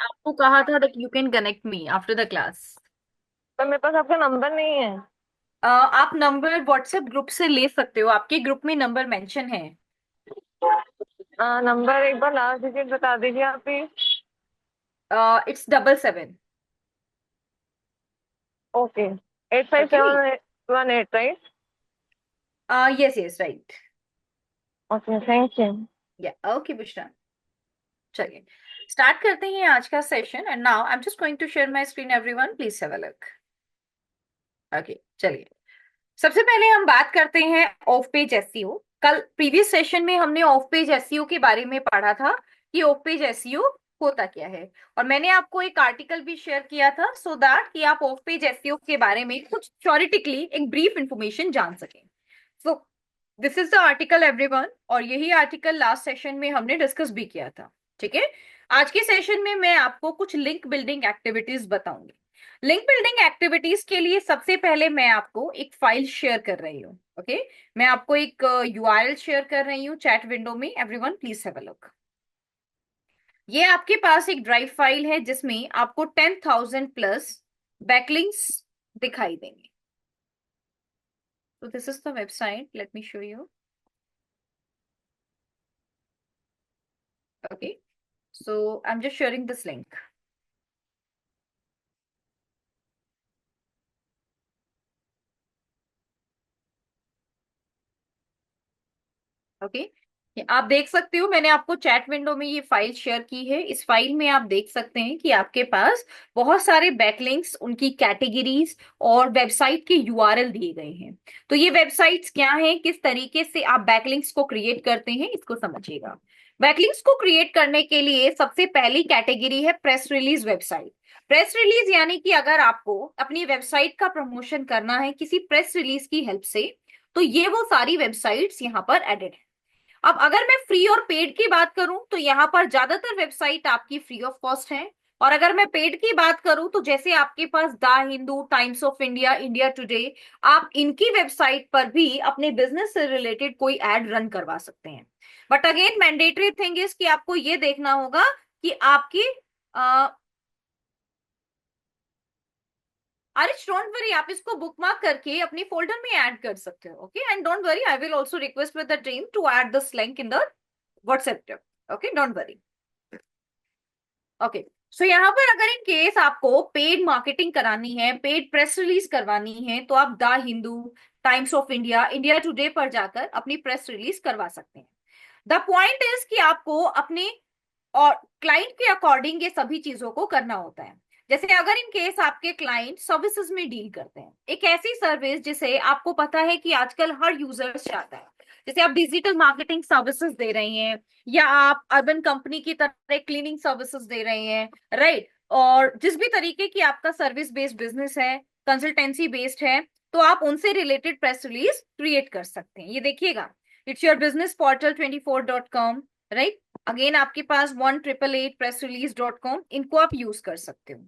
आपको कहा था that you can connect me after the class. पर मेरे पास आपका नंबर नहीं है। आप नंबर व्हाट्सएप ग्रुप से ले सकते हो, आपके ग्रुप में नंबर मेंशन है। नंबर एक बार लास्ट डिजिट बता दीजिए आप please. It's 77। Okay. Eight five okay. Seven one eight right. Yes yes right. Okay thank you. या ओके बुशरा। चलिए स्टार्ट करते हैं आज का session. And now I am just going to share my screen, everyone please have a look. Okay चलिए, सबसे पहले हम बात करते हैं ऑफ पेज एसईओ। कल प्रीवियस सेशन में हमने ऑफ पेज एसईओ के बारे में पढ़ा था कि ऑफ पेज एसईओ होता क्या है, और मैंने आपको एक आर्टिकल भी शेयर किया था सो दैट कि आप ऑफ पेज एसईओ के बारे में कुछ थ्योरेटिकली एक ब्रीफ इंफॉर्मेशन जान सकें। So this is the article everyone, और यही आर्टिकल लास्ट सेशन में हमने डिस्कस भी किया था। ठीक है, आज के सेशन में मैं आपको कुछ लिंक बिल्डिंग एक्टिविटीज बताऊंगी। लिंक बिल्डिंग एक्टिविटीज के लिए सबसे पहले मैं आपको एक फाइल शेयर कर रही हूँ। ओके, मैं आपको एक यूआरएल शेयर कर रही हूँ चैट विंडो में, everyone please have a look. ये आपके पास एक ड्राइव फाइल है जिसमें आपको 10,000 प्लस बैकलिंक्स दिखाई देंगे। तो this is the website, let me show you. Okay, so I'm just sharing this link. Okay, आप देख सकते हो मैंने आपको चैट विंडो में ये फाइल शेयर की है। इस फाइल में आप देख सकते हैं कि आपके पास बहुत सारे बैकलिंक्स, उनकी कैटेगरीज और वेबसाइट के यूआरएल दिए गए हैं। तो ये वेबसाइट्स क्या हैं, किस तरीके से आप बैकलिंक्स को क्रिएट करते हैं, इसको समझिएगा। बैकलिंक्स को क्रिएट करने के लिए सबसे पहली कैटेगरी है press release website. Press release यानी कि अगर आपको अपनी वेबसाइट का प्रमोशन करना है किसी प्रेस रिलीज की हेल्प से, तो ये वो सारी वेबसाइट्स यहाँ पर एडेड है। अब अगर मैं फ्री और पेड की बात करूं तो यहाँ पर ज्यादातर वेबसाइट आपकी फ्री ऑफ कॉस्ट है। और अगर मैं पेड की बात करूं तो जैसे आपके पास the Hindu, Times of India, India Today, आप इनकी वेबसाइट पर भी अपने बिजनेस से रिलेटेड कोई एड रन करवा सकते हैं। But again mandatory thing is कि आपको ये देखना होगा कि आपकी अरिश डोंट वरी, आप इसको बुकमार्क करके अपनी फोल्डर में ऐड कर सकते हो। Okay, and don't worry, I will also request with the team to add this link in the WhatsApp group. Okay don't worry. Okay, so यहाँ पर अगर इन केस आपको पेड मार्केटिंग करानी है, पेड प्रेस रिलीज करवानी है, तो आप the Hindu, Times of India, India Today पर जाकर अपनी प्रेस रिलीज करवा सकते हैं। द पॉइंट इज कि आपको अपने और क्लाइंट के अकॉर्डिंग ये सभी चीजों को करना होता है। जैसे अगर इन केस आपके क्लाइंट सर्विसेज में डील करते हैं, एक ऐसी सर्विस जिसे आपको पता है कि आजकल हर यूजर चाहता है, जैसे आप डिजिटल मार्केटिंग सर्विसेज दे रहे हैं, या आप अर्बन कंपनी की तरह क्लीनिंग सर्विसेज दे रहे हैं, राइट, और जिस भी तरीके की आपका सर्विस बेस्ड बिजनेस है, कंसल्टेंसी बेस्ड है, तो आप उनसे रिलेटेड प्रेस रिलीज क्रिएट कर सकते हैं। ये देखिएगा, it's your business portal 24.com, right. Again आपके पास 1 888 pressrelease.com, इनको आप यूज कर सकते हो।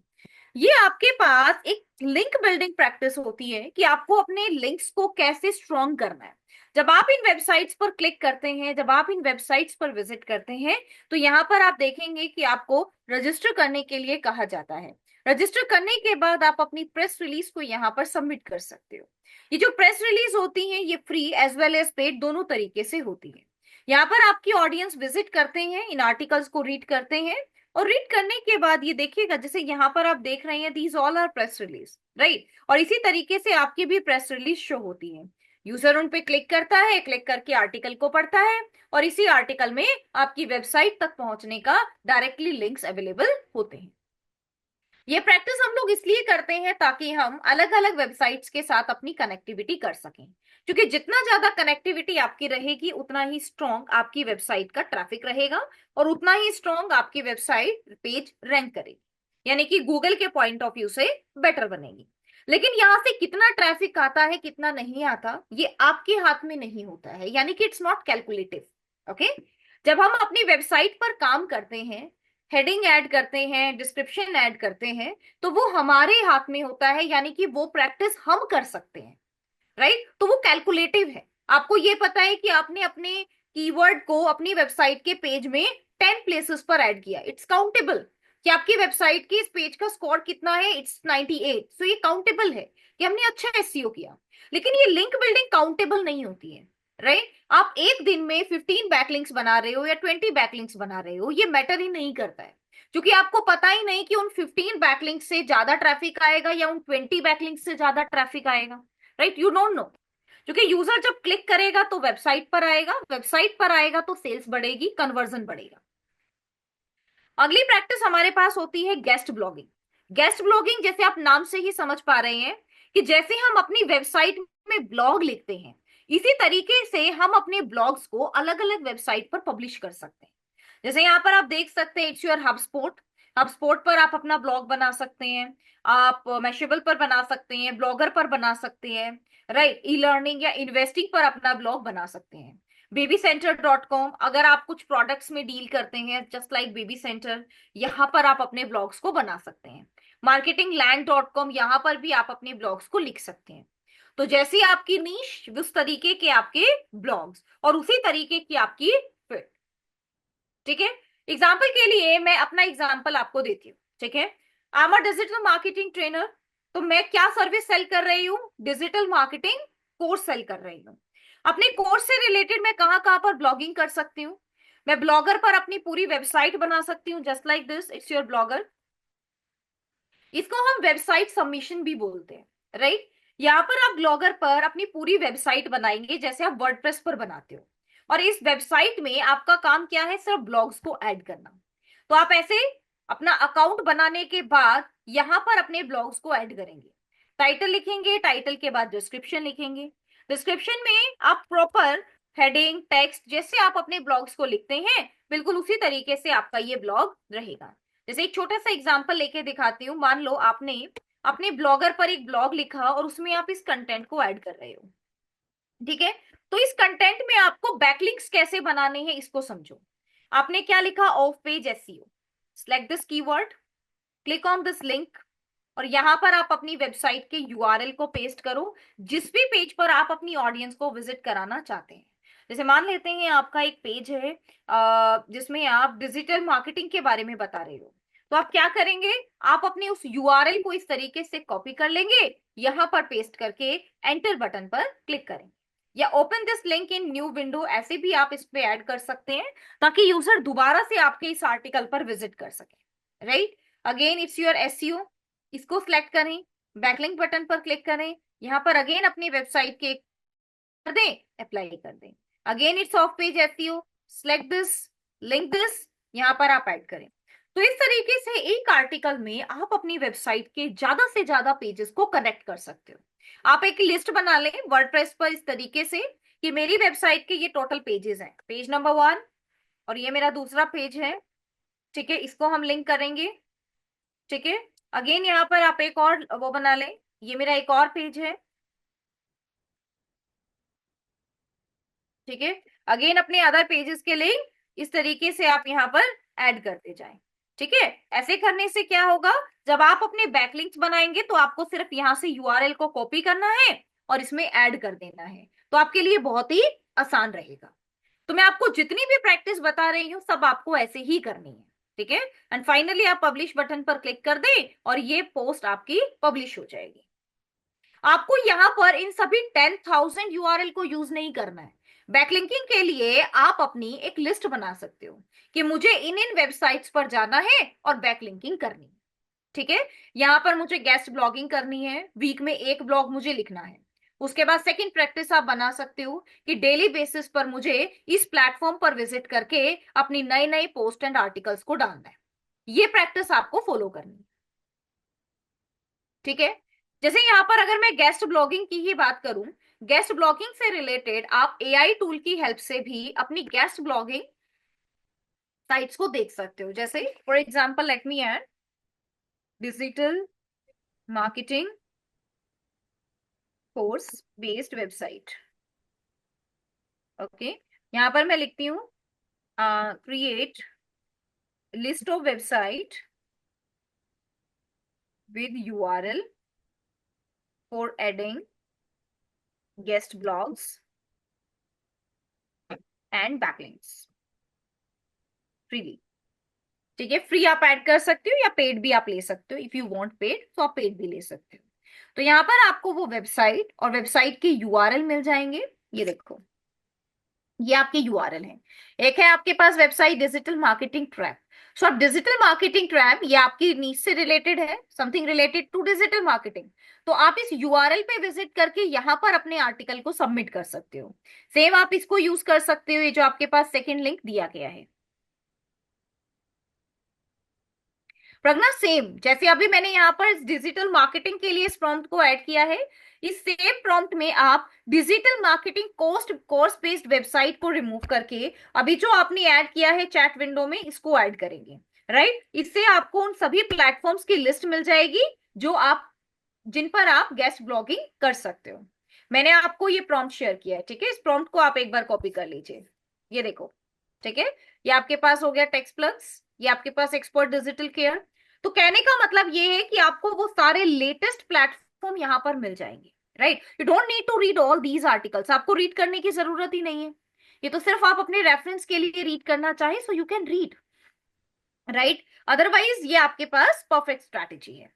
ये आपके पास एक लिंक बिल्डिंग प्रैक्टिस होती है कि आपको अपने लिंक्स को कैसे स्ट्रॉन्ग करना है। जब आप इन वेबसाइट्स पर क्लिक करते हैं, जब आप इन वेबसाइट्स पर विजिट करते हैं, तो यहाँ पर आप देखेंगे कि आपको रजिस्टर करने के लिए कहा जाता है। रजिस्टर करने के बाद आप अपनी प्रेस रिलीज को यहाँ पर सबमिट कर सकते हो। ये जो प्रेस रिलीज होती है ये free as well as paid दोनों तरीके से होती है। यहाँ पर आपकी ऑडियंस विजिट करते हैं, इन आर्टिकल्स को रीड करते हैं, और रीड करने के बाद ये देखिएगा जैसे यहाँ पर आप देख रहे हैं, these all are press release, right. और इसी तरीके से आपकी भी प्रेस रिलीज शो होती है। यूजर उन पे क्लिक करता है, क्लिक करके आर्टिकल को पढ़ता है, और इसी आर्टिकल में आपकी वेबसाइट तक पहुंचने का डायरेक्टली लिंक्स अवेलेबल होते हैं। ये प्रैक्टिस हम लोग इसलिए करते हैं ताकि हम अलग अलग वेबसाइट्स के साथ अपनी कनेक्टिविटी कर सकें, क्योंकि जितना ज्यादा कनेक्टिविटी आपकी रहेगी उतना ही स्ट्रॉन्ग आपकी वेबसाइट का ट्रैफिक रहेगा, और उतना ही स्ट्रॉन्ग आपकी वेबसाइट पेज रैंक करेगी, यानी कि गूगल के पॉइंट ऑफ व्यू से बेटर बनेगी। लेकिन यहाँ से कितना ट्रैफिक आता है कितना नहीं आता ये आपके हाथ में नहीं होता है, यानी कि इट्स नॉट कैलकुलेटिव। ओके, जब हम अपनी वेबसाइट पर काम करते हैं, हेडिंग ऐड करते हैं, डिस्क्रिप्शन ऐड करते हैं, तो वो हमारे हाथ में होता है, यानी कि वो प्रैक्टिस हम कर सकते हैं, राइट। तो वो कैलकुलेटिव है। आपको ये पता है कि आपने अपने कीवर्ड को अपनी वेबसाइट के पेज में 10 प्लेसेस पर ऐड किया, इट्स काउंटेबल। कि आपकी वेबसाइट की इस पेज का स्कोर कितना है, इट्स 98, सो ये काउंटेबल है कि हमने अच्छा एसईओ किया। लेकिन ये लिंक बिल्डिंग काउंटेबल नहीं होती है, राइट? आप एक दिन में 15 बैकलिंक्स बना रहे हो या 20 बैकलिंक्स बना रहे हो, ये मैटर ही नहीं करता है, क्योंकि आपको पता ही नहीं कि उन 15 बैकलिंक्स से ज्यादा ट्रैफिक आएगा या उन 20 बैकलिंक्स से ज्यादा ट्रैफिक आएगा, राइट? You don't know. क्योंकि यूजर जब क्लिक करेगा तो वेबसाइट पर आएगा, वेबसाइट पर आएगा तो सेल्स बढ़ेगी, कन्वर्जन बढ़ेगा। अगली प्रैक्टिस हमारे पास होती है गेस्ट ब्लॉगिंग। गेस्ट ब्लॉगिंग जैसे आप नाम से ही समझ पा रहे हैं कि जैसे हम अपनी वेबसाइट में ब्लॉग लिखते हैं, इसी तरीके से हम अपने ब्लॉग्स को अलग अलग वेबसाइट पर पब्लिश कर सकते हैं। जैसे यहाँ पर आप देख सकते हैं, इट्स योर हबस्पॉट। हबस्पॉट पर आप अपना ब्लॉग बना सकते हैं, आप मैशेबल पर बना सकते हैं, ब्लॉगर पर बना सकते हैं, राइट? ई लर्निंग या इन्वेस्टिंग पर अपना ब्लॉग बना सकते हैं। babycenter.com, अगर आप कुछ प्रोडक्ट्स में डील करते हैं जस्ट लाइक बेबी सेंटर, यहाँ पर आप अपने ब्लॉग्स को बना सकते हैं। marketingland.com, यहाँ पर भी आप अपने ब्लॉग्स को लिख सकते हैं। तो जैसी आपकी नीश, उस तरीके के आपके ब्लॉग्स और उसी तरीके की आपकी फिट। ठीक है? एग्जाम्पल के लिए मैं अपना एग्जाम्पल आपको देती हूँ, ठीक है? I am a digital marketing trainer. तो मैं क्या सर्विस सेल कर रही हूँ? डिजिटल मार्केटिंग कोर्स सेल कर रही हूँ। अपने कोर्स से रिलेटेड मैं कहाँ कहाँ पर ब्लॉगिंग कर सकती हूँ? मैं ब्लॉगर पर अपनी पूरी वेबसाइट बना सकती हूँ, just like this, it's your blogger. इसको हम वेबसाइट सबमिशन भी बोलते हैं, राइट? यहाँ पर आप ब्लॉगर पर अपनी पूरी वेबसाइट बनाएंगे जैसे आप वर्डप्रेस पर बनाते हो, और इस वेबसाइट में आपका काम क्या है? सिर्फ ब्लॉग्स को ऐड करना। तो आप ऐसे अपना अकाउंट बनाने के बाद यहाँ पर अपने ब्लॉग्स को ऐड करेंगे। टाइटल लिखेंगे, टाइटल के बाद डिस्क्रिप्शन लिखेंगे। डिस्क्रिप्शन में आप प्रॉपर हेडिंग, टेक्स्ट, जैसे आप अपने ब्लॉग्स को लिखते हैं बिल्कुल उसी तरीके से आपका ये ब्लॉग रहेगा। जैसे एक छोटा सा एग्जांपल लेके दिखाती हूँ। मान लो आपने अपने ब्लॉगर पर एक ब्लॉग लिखा और उसमें आप इस कंटेंट को ऐड कर रहे हो, ठीक है? तो इस कंटेंट में आपको बैकलिंक्स कैसे बनाने हैं इसको समझो। आपने क्या लिखा? Of page SEO. Select this keyword, click on this link, और यहां पर आप अपनी वेबसाइट के यूआरएल को पेस्ट करो जिस भी पेज पर आप अपनी ऑडियंस को विजिट कराना चाहते हैं। जैसे मान लेते हैं आपका एक पेज है जिसमें आप डिजिटल मार्केटिंग के बारे में बता रहे हो, तो आप क्या करेंगे? आप अपने उस यूआरएल को इस तरीके से कॉपी कर लेंगे, यहां पर पेस्ट करके एंटर बटन पर क्लिक करेंगे, या open this link in new window, ऐसे भी आप इस पे ऐड कर सकते हैं ताकि यूजर दोबारा से आपके इस आर्टिकल पर विजिट कर सके, right? Again it's your SEO. इसको सिलेक्ट करें, बैकलिंक बटन पर क्लिक करें, यहां पर अगेन अपनी वेबसाइट के कर दें, अप्लाई कर दें। Again it's of page SEO, select this, link this, यहां पर आप ऐड करें। तो इस तरीके से एक आर्टिकल में आप अपनी वेबसाइट के ज्यादा से ज्यादा पेजेस को कनेक्ट कर सकते हो। आप एक लिस्ट बना लें वर्डप्रेस पर इस तरीके से कि मेरी वेबसाइट के ये टोटल पेजेस हैं, पेज नंबर 1 और ये मेरा दूसरा पेज है, ठीक है? इसको हम लिंक करेंगे, ठीक है? अगेन यहाँ पर आप एक और वो बना लें, ये मेरा एक और पेज है, ठीक है? अगेन अपने अदर पेजेस के लिंक इस तरीके से आप यहाँ पर ऐड करते जाएं, ठीक है? ऐसे करने से क्या होगा? जब आप अपने बैकलिंक्स बनाएंगे तो आपको सिर्फ यहाँ से यूआरएल को कॉपी करना है और इसमें ऐड कर देना है, तो आपके लिए बहुत ही आसान रहेगा। तो मैं आपको जितनी भी प्रैक्टिस बता रही हूँ सब आपको ऐसे ही करनी है, ठीक है? एंड फाइनली आप पब्लिश बटन पर क्लिक कर दें और ये पोस्ट आपकी पब्लिश हो जाएगी। आपको यहां पर इन सभी 10,000 यूआरएल को यूज नहीं करना है। बैकलिंकिंग के लिए आप अपनी एक लिस्ट बना सकते हो कि मुझे इन इन वेबसाइट्स पर जाना है और बैकलिंकिंग करनी है, ठीक है? यहां पर मुझे गेस्ट ब्लॉगिंग करनी है, वीक में एक ब्लॉग मुझे लिखना है। उसके बाद सेकंड प्रैक्टिस आप बना सकते हो कि डेली बेसिस पर मुझे इस प्लेटफॉर्म पर विजिट करके अपनी नई नई पोस्ट एंड आर्टिकल्स को डालना है। ये प्रैक्टिस आपको फॉलो करनी है, ठीक है? जैसे यहाँ पर अगर मैं गेस्ट ब्लॉगिंग की ही बात करूं, गेस्ट ब्लॉगिंग से रिलेटेड आप एआई टूल की हेल्प से भी अपनी गेस्ट ब्लॉगिंग साइट्स को देख सकते हो। जैसे for example let me add digital marketing course based website, okay? यहाँ पर मैं लिखती हूँ create list of website with URL for adding guest blogs and backlinks freely. ठीक है, फ्री आप ऐड कर सकते हो या पेड भी आप ले सकते हो। इफ यू वांट पेड तो आप पेड भी ले सकते हो। तो यहाँ पर आपको वो वेबसाइट और वेबसाइट के यूआरएल मिल जाएंगे। ये देखो, ये आपके यूआरएल हैं। एक है आपके पास वेबसाइट डिजिटल मार्केटिंग ट्रैप। सो अब डिजिटल मार्केटिंग ट्रैप ये आपकी नीच से रिलेटेड है, something related to digital marketing. तो आप इस यूआरएल पे विजिट करके यहाँ पर अपने आर्टिकल को सबमिट कर सकते हो। सेम आप इसको यूज कर सकते हो, ये जो आपके पास सेकंड लिंक दिया गया है। प्रज्ञा, सेम जैसे अभी मैंने यहाँ पर डिजिटल मार्केटिंग के लिए इस प्रॉम्प्ट को ऐड किया है, इस सेम प्रॉम्प्ट में आप digital marketing course based website को रिमूव करके अभी जो आपने ऐड किया है चैट विंडो में, इसको ऐड करेंगे। राइट, इससे आपको उन सभी प्लेटफॉर्म्स की लिस्ट मिल जाएगी जो आप जिन पर आप गेस्ट ब्लॉगिंग कर सकते हो। मैंने आपको ये प्रॉम्प्ट शेयर किया है, ठीक है। इस प्रॉम्प्ट को आप एक बार कॉपी कर लीजिए। ये देखो, ठीक है। ये आपके पास हो गया टेक्स्ट प्लग्स, ये आपके पास एक्सपर्ट डिजिटल केयर। तो कहने का मतलब ये है कि आपको वो सारे लेटेस्ट प्लेटफॉर्म यहाँ पर मिल जाएंगे। Right, you don't need to read all these articles, आपको रीड करने की जरूरत ही नहीं है। ये तो सिर्फ आप अपने रेफरेंस के लिए रीड करना चाहे सो you can read. Right, otherwise ये आपके पास परफेक्ट स्ट्रैटेजी है।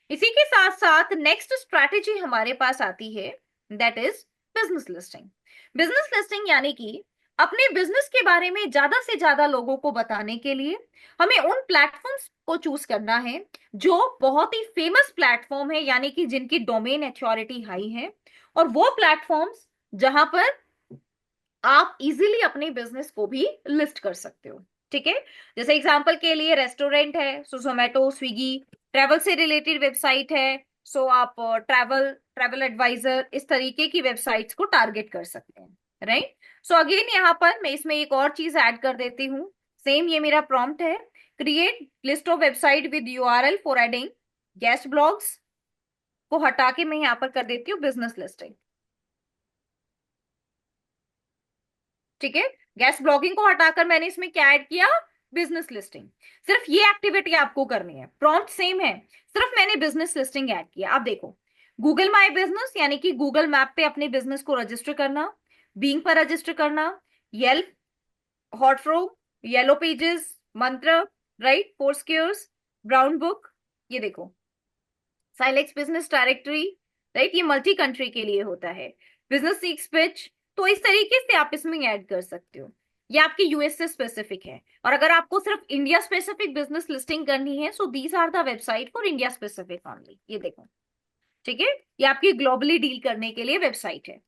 इसी के साथ साथ नेक्स्ट स्ट्रैटेजी हमारे पास आती है, that is business listing. Business listing यानी कि अपने बिजनेस के बारे में ज्यादा से ज्यादा लोगों को बताने के लिए हमें उन प्लेटफॉर्म्स को चूज करना है जो बहुत ही फेमस प्लेटफॉर्म है, यानी कि जिनकी डोमेन अथॉरिटी हाई है, और वो प्लेटफॉर्म्स जहां पर आप इजीली अपने बिजनेस को भी लिस्ट कर सकते हो। ठीक है, जैसे एग्जांपल के लिए रेस्टोरेंट है सो जोमेटो स्विगी, ट्रैवल से रिलेटेड वेबसाइट है सो आप ट्रैवल ट्रैवल एडवाइजर, इस तरीके की वेबसाइट्स को टारगेट कर सकते हैं। राइट, सो अगेन यहाँ पर मैं इसमें एक और चीज ऐड कर देती हूँ। सेम ये मेरा प्रॉम्प्ट है, create list of website with URL for adding guest blogs, को हटा के मैं यहाँ पर कर देती हूँ बिजनेस लिस्टिंग। ठीक है, गैस ब्लॉगिंग को हटाकर मैंने इसमें क्या ऐड किया, बिजनेस लिस्टिंग। सिर्फ ये एक्टिविटी आपको करनी है, प्रॉम्प्ट सेम है, सिर्फ मैंने बिजनेस लिस्टिंग ऐड किया। अब देखो, गूगल माई बिजनेस यानी कि गूगल मैप पे अपने बिजनेस को रजिस्टर करना, बीइंग पर रजिस्टर करना, येल्प, हॉटफ्रो, येलो पेजेस, मंत्र, राइट, फोरस्क्योर्स, ब्राउन बुक, ये देखो, साइलेक्स बिजनेस डायरेक्टरी, राइट, ये मल्टी कंट्री के लिए होता है, बिजनेस सीक्स पिच। तो इस तरीके से आप इसमें ऐड कर सकते हो। ये आपके यूएस से स्पेसिफिक है, और अगर आपको सिर्फ इंडिया स्पेसिफिक बिजनेस लिस्टिंग करनी है so these are the website for India specific only. ये देखो, ठीक है, ये आपकी ग्लोबली डील करने के लिए वेबसाइट है।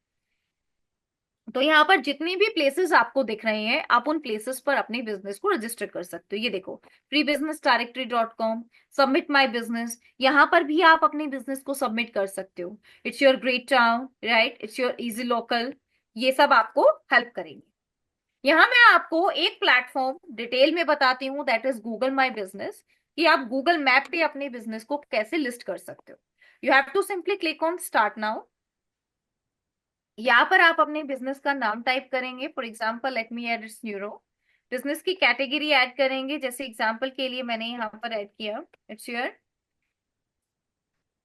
तो यहाँ पर जितने भी प्लेसेस आपको दिख रहे हैं, आप उन प्लेसेस पर अपने बिजनेस को रजिस्टर कर सकते हो। ये देखो, free business directory dot com, submit my business, यहाँ पर भी आप अपने बिजनेस को सबमिट कर सकते हो। It's your great town, right, it's your easy local, ये सब आपको हेल्प करेंगे। यहाँ मैं आपको एक प्लेटफॉर्म डिटेल में बताती हूँ, that is Google my business, कि आप गूगल मैप पे अपने बिजनेस को कैसे लिस्ट कर सकते हो। You have to simply click on start now. यहाँ पर आप अपने बिजनेस का नाम टाइप करेंगे, for example let me add it's neuro. Business की कैटेगरी ऐड करेंगे, जैसे एग्जाम्पल के लिए मैंने यहाँ पर ऐड किया it's your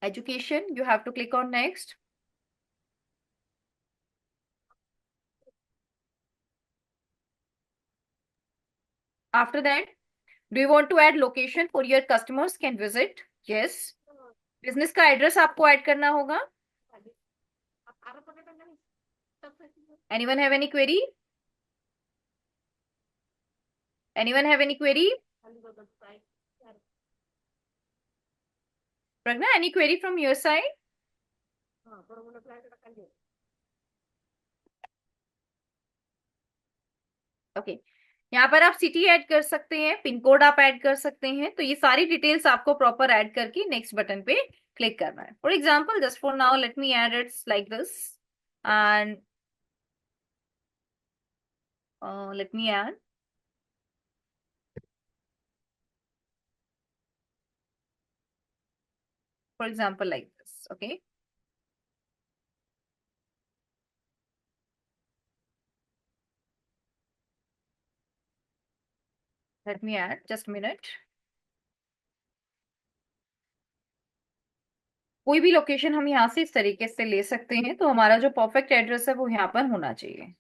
education. You have to click on next. After that, do you want to add location for your customers can visit, yes. Business का एड्रेस आपको ऐड करना होगा। Anyone have any query, anyone have any query, Pragya, any query from your side? Okay, यहाँ पर आप city add कर सकते हैं, पिन कोड आप ऐड कर सकते हैं। तो ये सारी डिटेल्स आपको प्रॉपर ऐड करके नेक्स्ट बटन पे क्लिक करना है। For example just for now let me add it's like this, and let me add, for example like this, okay. Late me add, just minute. कोई भी location हम यहाँ से इस तरीके से ले सकते हैं, तो हमारा जो परफेक्ट एड्रेस है वो यहाँ पर होना चाहिए।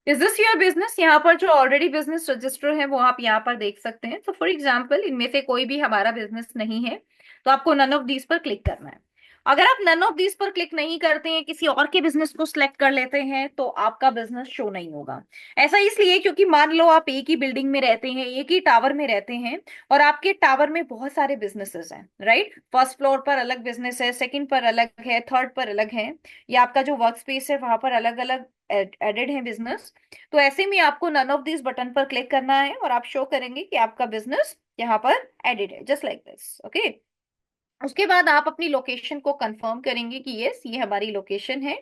Is this your business? यहाँ पर जो ऑलरेडी बिजनेस रजिस्टर है वो आप यहाँ पर देख सकते हैं। तो फॉर एग्जाम्पल इनमें से कोई भी हमारा बिजनेस नहीं है, तो आपको नन ऑफ दीज पर क्लिक करना है। अगर आप नन ऑफ दीज पर क्लिक नहीं करते हैं, किसी और के बिजनेस को सिलेक्ट कर लेते हैं, तो आपका बिजनेस शो नहीं होगा। ऐसा इसलिए क्योंकि मान लो आप एक ही बिल्डिंग में रहते हैं, एक ही टावर में रहते हैं, और आपके टावर में बहुत सारे बिजनेसेस हैं, राइट? फर्स्ट फ्लोर पर अलग बिजनेस है, सेकंड पर अलग है, थर्ड पर अलग है, या आपका जो वर्क स्पेस है वहां पर अलग अलग एडेड है बिजनेस। तो ऐसे में आपको नन ऑफ दिस बटन पर क्लिक करना है और आप शो करेंगे कि आपका बिजनेस यहाँ पर एडेड है, जस्ट लाइक दिस। ओके, उसके बाद आप अपनी लोकेशन को कंफर्म करेंगे कि यस ये हमारी लोकेशन है।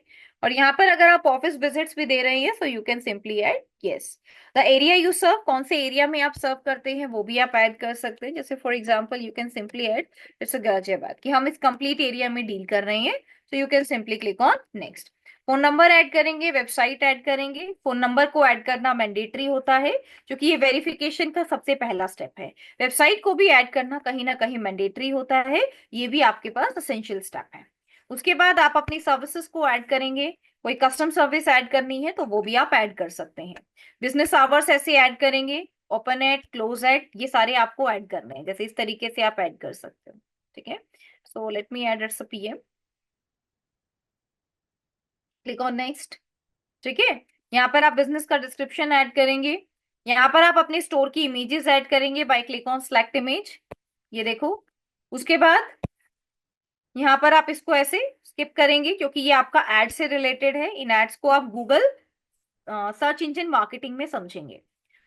और यहाँ पर अगर आप ऑफिस विजिट्स भी दे रहे हैं, so you can simply add yes. The area you serve, कौन से एरिया में आप सर्व करते हैं वो भी आप ऐड कर सकते हैं। जैसे for example you can simply add it's Ghaziabad, कि हम इस कंप्लीट एरिया में डील कर रहे हैं, so you can simply click on next. Phone number add करेंगे, वेबसाइट ऐड करेंगे। फोन नंबर को ऐड करना मैंडेटरी होता है, क्योंकि ये वेरिफिकेशन का सबसे पहला स्टेप है। वेबसाइट को भी ऐड करना कहीं ना कहीं मैंडेटरी होता है, ये भी आपके पास असेंशियल स्टेप है। उसके बाद आप अपनी सर्विसेज को ऐड करेंगे। कोई कस्टम सर्विस ऐड करनी है तो वो भी आप ऐड कर सकते हैं। बिजनेस आवर्स ऐसे ऐड करेंगे, ओपन एट, क्लोज एट, ये सारे आपको ऐड करने हैं। जैसे इस तरीके से आप ऐड कर सकते हो, ठीक है। So let me add it's PM, click on next, ठीक है। यहाँ पर आप बिजनेस का डिस्क्रिप्शन ऐड करेंगे। यहाँ पर आप अपने स्टोर की इमेजेस ऐड करेंगे by click on select image, ये देखो। उसके बाद यहाँ पर आप इसको ऐसे स्किप करेंगे, क्योंकि ये आपका एड से रिलेटेड है। इन एड्स को आप गूगल सर्च इंजन मार्केटिंग में समझेंगे।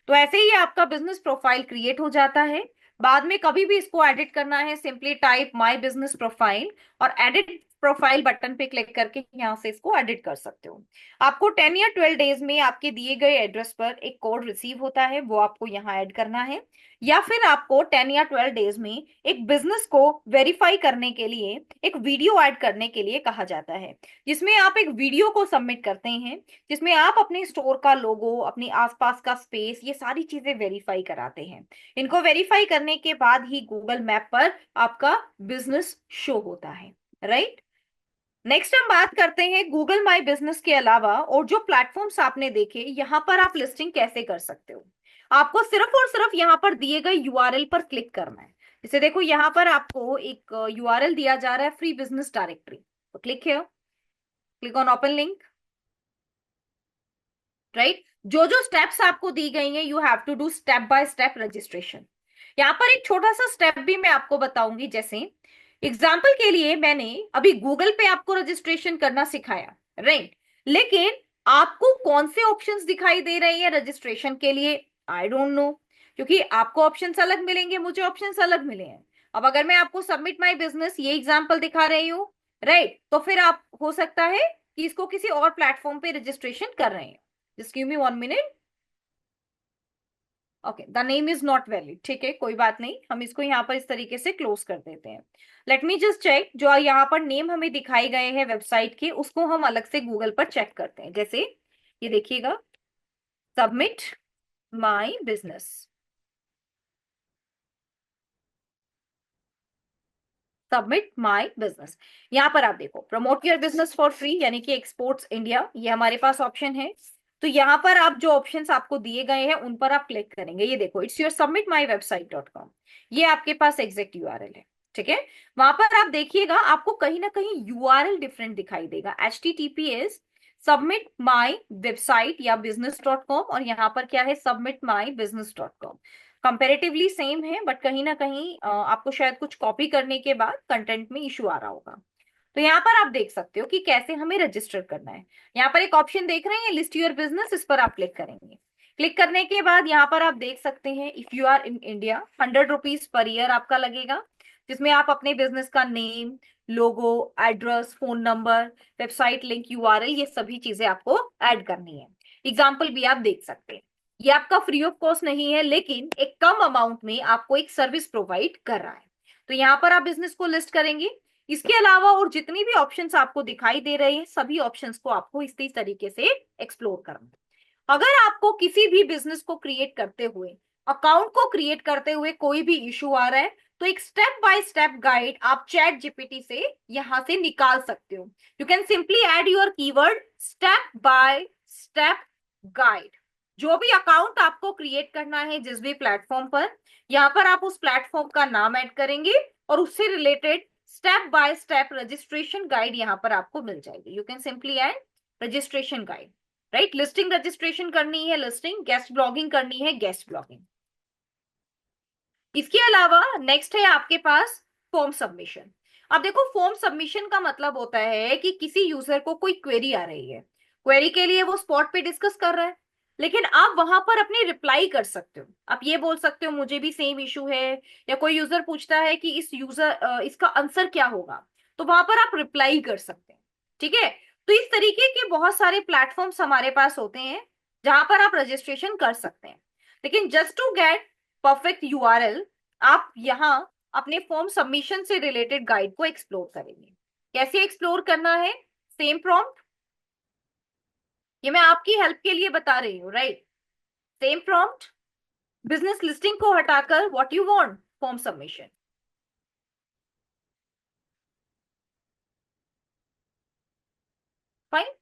तो ऐसे ही आपका बिजनेस प्रोफाइल क्रिएट हो जाता है। बाद में कभी भी इसको एडिट करना है, simply type my business profile और एडिट प्रोफाइल बटन पे क्लिक करके यहाँ से इसको एडिट कर सकते हो। आपको 10 या 12 डेज में आपके दिए गए एड्रेस पर एक कोड रिसीव होता है, वो आपको यहाँ ऐड करना है। या फिर आपको 10 या 12 डेज में एक बिजनेस को वेरीफाई करने के लिए एक वीडियो ऐड करने के लिए कहा जाता है, जिसमें आप एक वीडियो को सबमिट करते हैं, जिसमें आप अपने स्टोर का लोगो, अपनी आसपास का स्पेस, ये सारी चीजें वेरीफाई कराते हैं। इनको वेरीफाई करने के बाद ही गूगल मैप पर आपका बिजनेस शो होता है, राइट? नेक्स्ट हम बात करते हैं गूगल माई बिजनेस के अलावा और जो प्लेटफॉर्म्स आपने देखे, यहां पर आप लिस्टिंग कैसे कर सकते हो। आपको सिर्फ और सिर्फ यहाँ पर दिए गए यूआरएल पर क्लिक करना है। जैसे देखो यहाँ पर आपको एक यूआरएल दिया जा रहा है, फ्री बिजनेस डायरेक्टरी, तो click here, click on open link, right? जो जो स्टेप्स आपको दी गई हैं, you have to do step by step registration. यहाँ पर एक छोटा सा स्टेप भी मैं आपको बताऊंगी। जैसे एग्जाम्पल के लिए मैंने अभी गूगल पे आपको रजिस्ट्रेशन करना सिखाया, राइट? लेकिन आपको कौन से ऑप्शंस दिखाई दे रहे हैं रजिस्ट्रेशन के लिए, आई डोंट नो, क्योंकि आपको ऑप्शंस अलग मिलेंगे, मुझे ऑप्शंस अलग मिले हैं। अब अगर मैं आपको सबमिट माय बिजनेस ये एग्जाम्पल दिखा रही हूँ, राइट, तो फिर आप हो सकता है कि इसको किसी और प्लेटफॉर्म पे रजिस्ट्रेशन कर रहे हैं। Just give me 1 minute. Okay, the name is not valid, ठीक है, कोई बात नहीं, हम इसको यहाँ पर इस तरीके से क्लोज कर देते हैं। लेट मी जस्ट चेक, जो यहाँ पर नेम हमें दिखाए गए हैं वेबसाइट के, उसको हम अलग से गूगल पर चेक करते हैं। जैसे ये देखिएगा, submit my business, submit my business. यहाँ पर आप देखो promote your business for free, यानी कि एक्सपोर्ट्स इंडिया, ये हमारे पास ऑप्शन है। तो यहाँ पर आप जो ऑप्शंस आपको दिए गए हैं उन पर आप क्लिक करेंगे। ये देखो, it's your submit my website dot com, ये आपके पास एग्जैक्ट यूआरएल है, ठीक है। वहां पर आप देखिएगा, आपको कहीं ना कहीं यूआरएल डिफरेंट दिखाई देगा, HTTPS सबमिट माई वेबसाइट या बिजनेस डॉट कॉम, और यहाँ पर क्या है, submit my business dot com. Comparatively same है, बट कहीं ना कहीं आपको शायद कुछ कॉपी करने के बाद कंटेंट में इशू आ रहा होगा। तो यहाँ पर आप देख सकते हो कि कैसे हमें रजिस्टर करना है। यहाँ पर एक ऑप्शन देख रहे हैं, लिस्ट योर बिजनेस, इस पर आप क्लिक करेंगे। क्लिक करने के बाद यहाँ पर आप देख सकते हैं, if you are in India 100 rupees per year आपका लगेगा, जिसमें आप अपने बिजनेस का name, logo, address, phone number, website link, URL, ये सभी चीजें आपको ऐड करनी है। एग्जाम्पल भी आप देख सकते हैं। ये आपका फ्री ऑफ कॉस्ट नहीं है, लेकिन एक कम अमाउंट में आपको एक सर्विस प्रोवाइड कर रहा है। तो यहाँ पर आप बिजनेस को लिस्ट करेंगे। इसके अलावा और जितनी भी ऑप्शंस आपको दिखाई दे रहे हैं, सभी ऑप्शंस को आपको इसी तरीके से एक्सप्लोर करना है। अगर आपको किसी भी बिजनेस को क्रिएट करते हुए, अकाउंट को क्रिएट करते हुए कोई भी इशू आ रहा है, तो एक स्टेप बाय स्टेप गाइड आप चैट जीपीटी से यहां से निकाल सकते हो। You can simply add your keyword step by step guide. जो भी अकाउंट आपको क्रिएट करना है जिस भी प्लेटफॉर्म पर, यहाँ पर आप उस प्लेटफॉर्म का नाम ऐड करेंगे और उससे related step by step registration guide यहाँ पर आपको मिल जाएगी। You can simply add registration guide, right. Listing registration करनी है लिस्टिंग, गेस्ट ब्लॉगिंग करनी है गेस्ट ब्लॉगिंग। इसके अलावा नेक्स्ट है आपके पास फॉर्म सबमिशन। अब देखो, फॉर्म सबमिशन का मतलब होता है कि किसी यूजर को कोई क्वेरी आ रही है, क्वेरी के लिए वो स्पॉट पे डिस्कस कर रहा है, लेकिन आप वहां पर अपनी रिप्लाई कर सकते हो। आप ये बोल सकते हो मुझे भी सेम इशू है, या कोई यूजर पूछता है कि इसका आंसर क्या होगा, तो वहां पर आप रिप्लाई कर सकते हैं। ठीक है। तो इस तरीके के बहुत सारे प्लेटफॉर्म्स हमारे पास होते हैं जहां पर आप रजिस्ट्रेशन कर सकते हैं। लेकिन just to get perfect URL, आप यहाँ अपने फॉर्म सबमिशन से रिलेटेड गाइड को एक्सप्लोर करेंगे। कैसे एक्सप्लोर करना है? सेम प्रॉम्प्ट, ये मैं आपकी हेल्प के लिए बता रही हूँ, right. Same prompt, business listing को हटाकर what you want, form submission. Fine.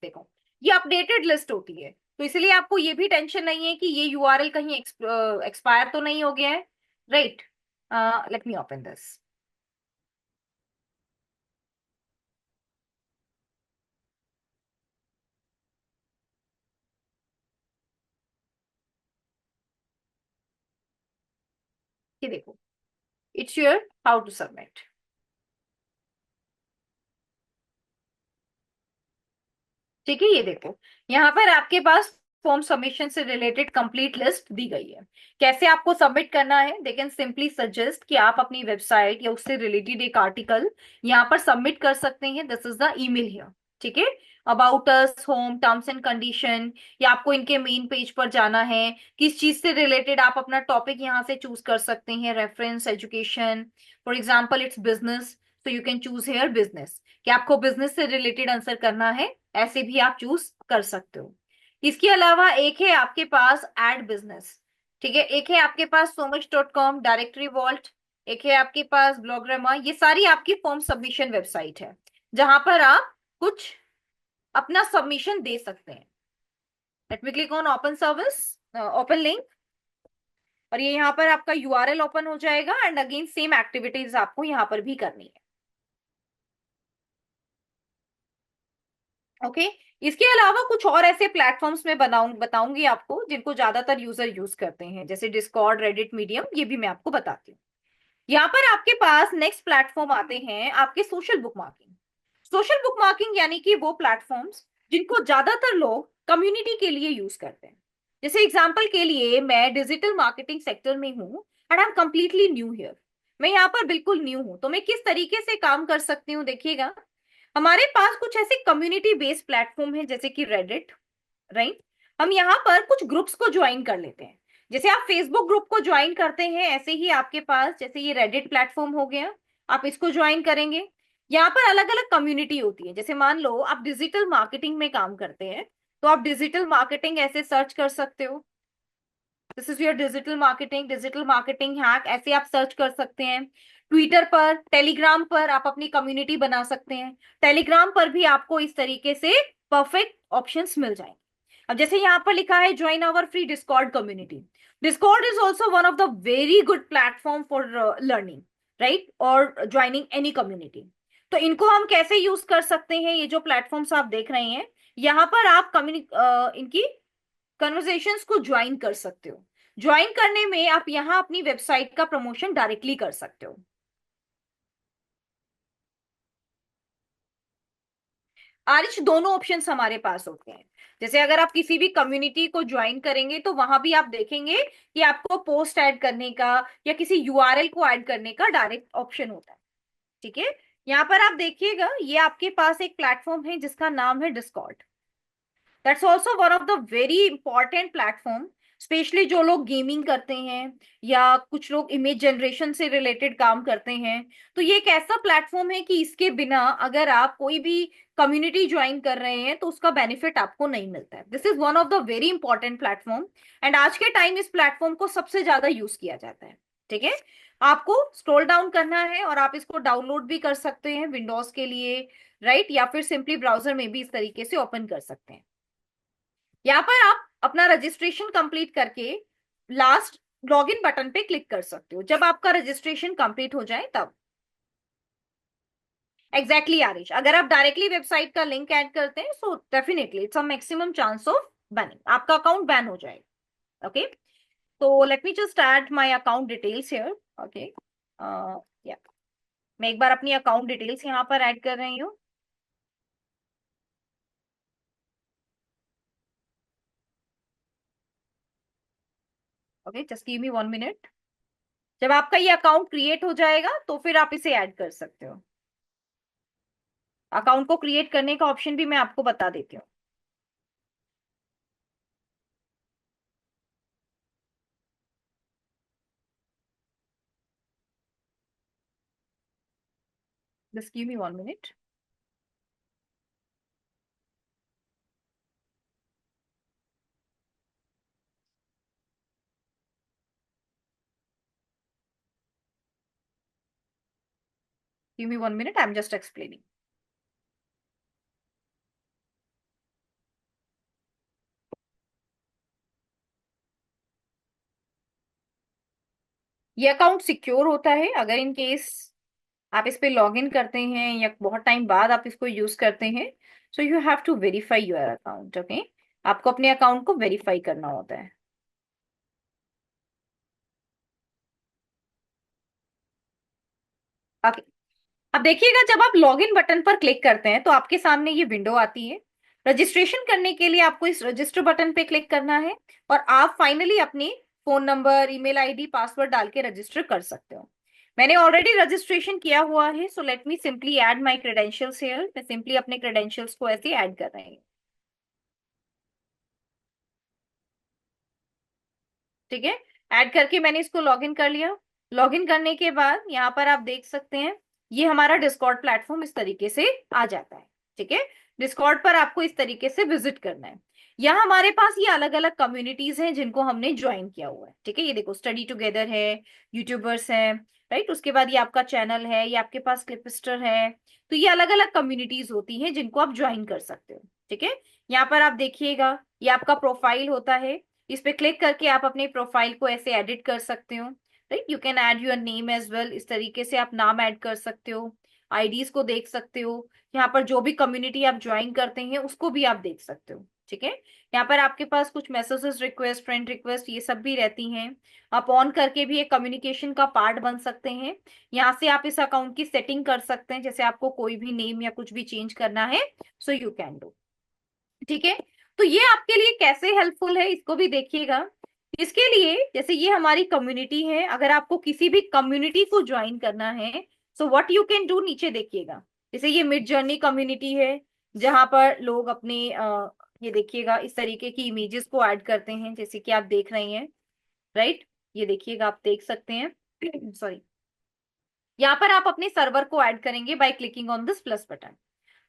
देखो, ये अपडेटेड लिस्ट होती है, तो इसलिए आपको ये भी टेंशन नहीं है कि ये यूआरएल कहीं एक्सपायर तो नहीं हो गया है, right. Let me open this. ये देखो, it's your how to submit. ठीक है, ये देखो, यहाँ पर आपके पास फॉर्म सबमिशन से रिलेटेड कंप्लीट लिस्ट दी गई है। कैसे आपको सबमिट करना है? दे कैन सिंपली सजेस्ट कि आप अपनी वेबसाइट या उससे रिलेटेड एक आर्टिकल यहाँ पर सबमिट कर सकते हैं। This is the email here. ठीक है। About us, home, terms and condition, या आपको इनके मेन पेज पर जाना है, किस चीज से रिलेटेड आप अपना टॉपिक यहाँ से चूज कर सकते हैं। Reference, education, for example it's business, तो you can choose here business, कि आपको बिजनेस से रिलेटेड आंसर करना है, ऐसे भी आप चूज कर सकते हो। इसके अलावा एक है आपके पास एड बिजनेस। ठीक है। एक है आपके पास somuch.com, डायरेक्टरी वॉल्ट। एक है आपके पास ब्लॉगरामा। ये सारी आपकी फॉर्म सबमिशन वेबसाइट है जहां पर आप कुछ अपना सबमिशन दे सकते हैं। Let me click on open service, open link, और ये यहाँ पर आपका यूआरएल ओपन हो जाएगा। एंड अगेन सेम एक्टिविटीज आपको यहाँ पर भी करनी है। ओके। इसके अलावा कुछ और ऐसे प्लेटफॉर्म्स में बताऊंगी आपको जिनको ज्यादातर यूजर यूज करते हैं, जैसे डिस्कॉर्ड, रेडिट, मीडियम, ये भी मैं आपको बताती हूँ। यहाँ पर आपके पास नेक्स्ट प्लेटफॉर्म आते हैं आपके social book marking. Social book marking यानी कि वो प्लेटफॉर्म्स जिनको ज्यादातर लोग कम्युनिटी के लिए यूज करते हैं। जैसे एग्जांपल के लिए मैं डिजिटल मार्केटिंग सेक्टर में हूँ and I am completely new here. मैं यहाँ पर बिल्कुल न्यू हूँ, तो मैं किस तरीके से काम कर सकती हूँ देखिएगा। हमारे पास कुछ ऐसे कम्युनिटी बेस्ड प्लेटफॉर्म है जैसे कि रेडिट, राइट। हम यहाँ पर कुछ ग्रुप्स को ज्वाइन कर लेते हैं। जैसे आप फेसबुक ग्रुप को ज्वाइन करते हैं, ऐसे ही आपके पास जैसे ये रेडिट प्लेटफॉर्म हो गया, आप इसको ज्वाइन करेंगे। यहाँ पर अलग अलग कम्युनिटी होती है। जैसे मान लो आप डिजिटल मार्केटिंग में काम करते हैं, तो आप डिजिटल मार्केटिंग ऐसे सर्च कर सकते हो। This is your digital marketing hack, ऐसे आप सर्च कर सकते हैं। ट्विटर पर, टेलीग्राम पर आप अपनी कम्युनिटी बना सकते हैं। टेलीग्राम पर भी आपको इस तरीके से परफेक्ट ऑप्शंस मिल जाएंगे। अब जैसे यहाँ पर लिखा है join our free Discord community. Discord is also one of the very good platform for learning, right, और ज्वाइनिंग एनी कम्युनिटी। तो इनको हम कैसे यूज कर सकते हैं? ये जो प्लेटफॉर्म्स आप देख रहे हैं, यहाँ पर आप इनकी कन्वर्सेशंस को ज्वाइन कर सकते हो। ज्वाइन करने में आप यहाँ अपनी वेबसाइट का प्रमोशन डायरेक्टली कर सकते हो। आरिश, दोनों ऑप्शंस हमारे पास होते हैं। जैसे अगर आप किसी भी कम्युनिटी को ज्वाइन करेंगे तो वहां भी आप देखेंगे कि आपको पोस्ट ऐड करने का या किसी यूआरएल को ऐड करने का डायरेक्ट ऑप्शन होता है। ठीक है। यहाँ पर आप देखिएगा, ये आपके पास एक प्लेटफॉर्म है जिसका नाम है Discord. That's also one of the very important platform, specially जो लोग गेमिंग करते हैं या कुछ लोग इमेज जनरेशन से रिलेटेड काम करते हैं। तो ये एक ऐसा प्लेटफॉर्म है कि इसके बिना अगर आप कोई भी कम्युनिटी ज्वाइन कर रहे हैं तो उसका बेनिफिट आपको नहीं मिलता है। This is one of the very important platform, and आज के टाइम इस प्लेटफॉर्म को सबसे ज्यादा यूज किया जाता है। ठीक है। आपको स्क्रॉल डाउन करना है और आप इसको डाउनलोड भी कर सकते हैं विंडोज के लिए, राइट, या फिर सिंपली ब्राउजर में भी इस तरीके से ओपन कर सकते हैं। यहाँ पर आप अपना रजिस्ट्रेशन कंप्लीट करके लास्ट लॉगिन बटन पे क्लिक कर सकते हो जब आपका रजिस्ट्रेशन कंप्लीट हो जाए तब। एग्जैक्टली आरिश, अगर आप डायरेक्टली वेबसाइट का लिंक ऐड करते हैं so definitely it's a maximum chance of banning, आपका अकाउंट बैन हो जाएगा। ओके, तो let me just add my account details here. Okay, या मैं एक बार अपनी अकाउंट डिटेल्स यहाँ पर ऐड कर रही हूँ। Okay, just give me 1 minute. जब आपका ये अकाउंट क्रिएट हो जाएगा तो फिर आप इसे ऐड कर सकते हो। अकाउंट को क्रिएट करने का ऑप्शन भी मैं आपको बता देती हूँ। Just give me 1 minute. Give me 1 minute, I am just explaining. ये अकाउंट सिक्योर होता है अगर इन केस आप इस पे लॉग इन करते हैं या बहुत टाइम बाद आप इसको यूज करते हैं। So you have to verify your account. Okay, आपको अपने अकाउंट को वेरीफाई करना होता है। ओके, अब देखिएगा जब आप लॉग इन बटन पर क्लिक करते हैं तो आपके सामने ये विंडो आती है। रजिस्ट्रेशन करने के लिए आपको इस रजिस्टर बटन पे क्लिक करना है और आप फाइनली अपनी phone number, email ID, password डाल के रजिस्टर कर सकते हो। मैंने ऑलरेडी रजिस्ट्रेशन किया हुआ है, so let me simply add my credentials here. मैं सिंपली अपने क्रेडेंशियल्स को ऐसे ऐड कर रही हूँ। ठीक है, ऐड करके मैंने इसको लॉगिन कर लिया। लॉगिन करने के बाद यहाँ पर आप देख सकते हैं ये हमारा डिस्कॉर्ड प्लेटफॉर्म इस तरीके से आ जाता है। ठीक है, डिस्कॉर्ड पर आपको इस तरीके से विजिट करना है। यहाँ हमारे पास ये अलग अलग कम्युनिटीज हैं जिनको हमने ज्वाइन किया हुआ है। ठीक है, ये देखो स्टडी टुगेदर है, यूट्यूबर्स हैं, राइट। उसके बाद ये आपका चैनल है, ये आपके पास क्लिपस्टर है। तो ये अलग अलग कम्युनिटीज होती हैं जिनको आप ज्वाइन कर सकते हो। ठीक है, यहाँ पर आप देखिएगा ये आपका प्रोफाइल होता है। इस पे क्लिक करके आप अपने प्रोफाइल को ऐसे एडिट कर सकते हो। Right, you can add your name as well. इस तरीके से आप नाम ऐड कर सकते हो। आईडीज को देख सकते हो। यहाँ पर जो भी कम्युनिटी आप ज्वाइन करते हैं उसको भी आप देख सकते हो। ठीक है, यहाँ पर आपके पास कुछ मैसेजेस रिक्वेस्ट, फ्रेंड रिक्वेस्ट, ये सब भी रहती हैं। आप ऑन करके भी एक कम्युनिकेशन का पार्ट बन सकते हैं। यहाँ से आप इस अकाउंट की सेटिंग कर सकते हैं, जैसे आपको कोई भी नेम या कुछ भी चेंज करना है सो यू कैन डू। ठीक है, तो ये आपके लिए कैसे हेल्पफुल है इसको भी देखिएगा। इसके लिए जैसे ये हमारी कम्युनिटी है, अगर आपको किसी भी कम्युनिटी को ज्वाइन करना है so what you can do, नीचे देखिएगा। जैसे ये मिड जर्नी कम्युनिटी है जहां पर लोग अपने ये देखिएगा इस तरीके की इमेजेस को ऐड करते हैं जैसे कि आप देख रहे हैं। राइट, ये देखिएगा आप देख सकते हैं। सॉरी, यहाँ पर आप अपने सर्वर को ऐड करेंगे by clicking on this plus button.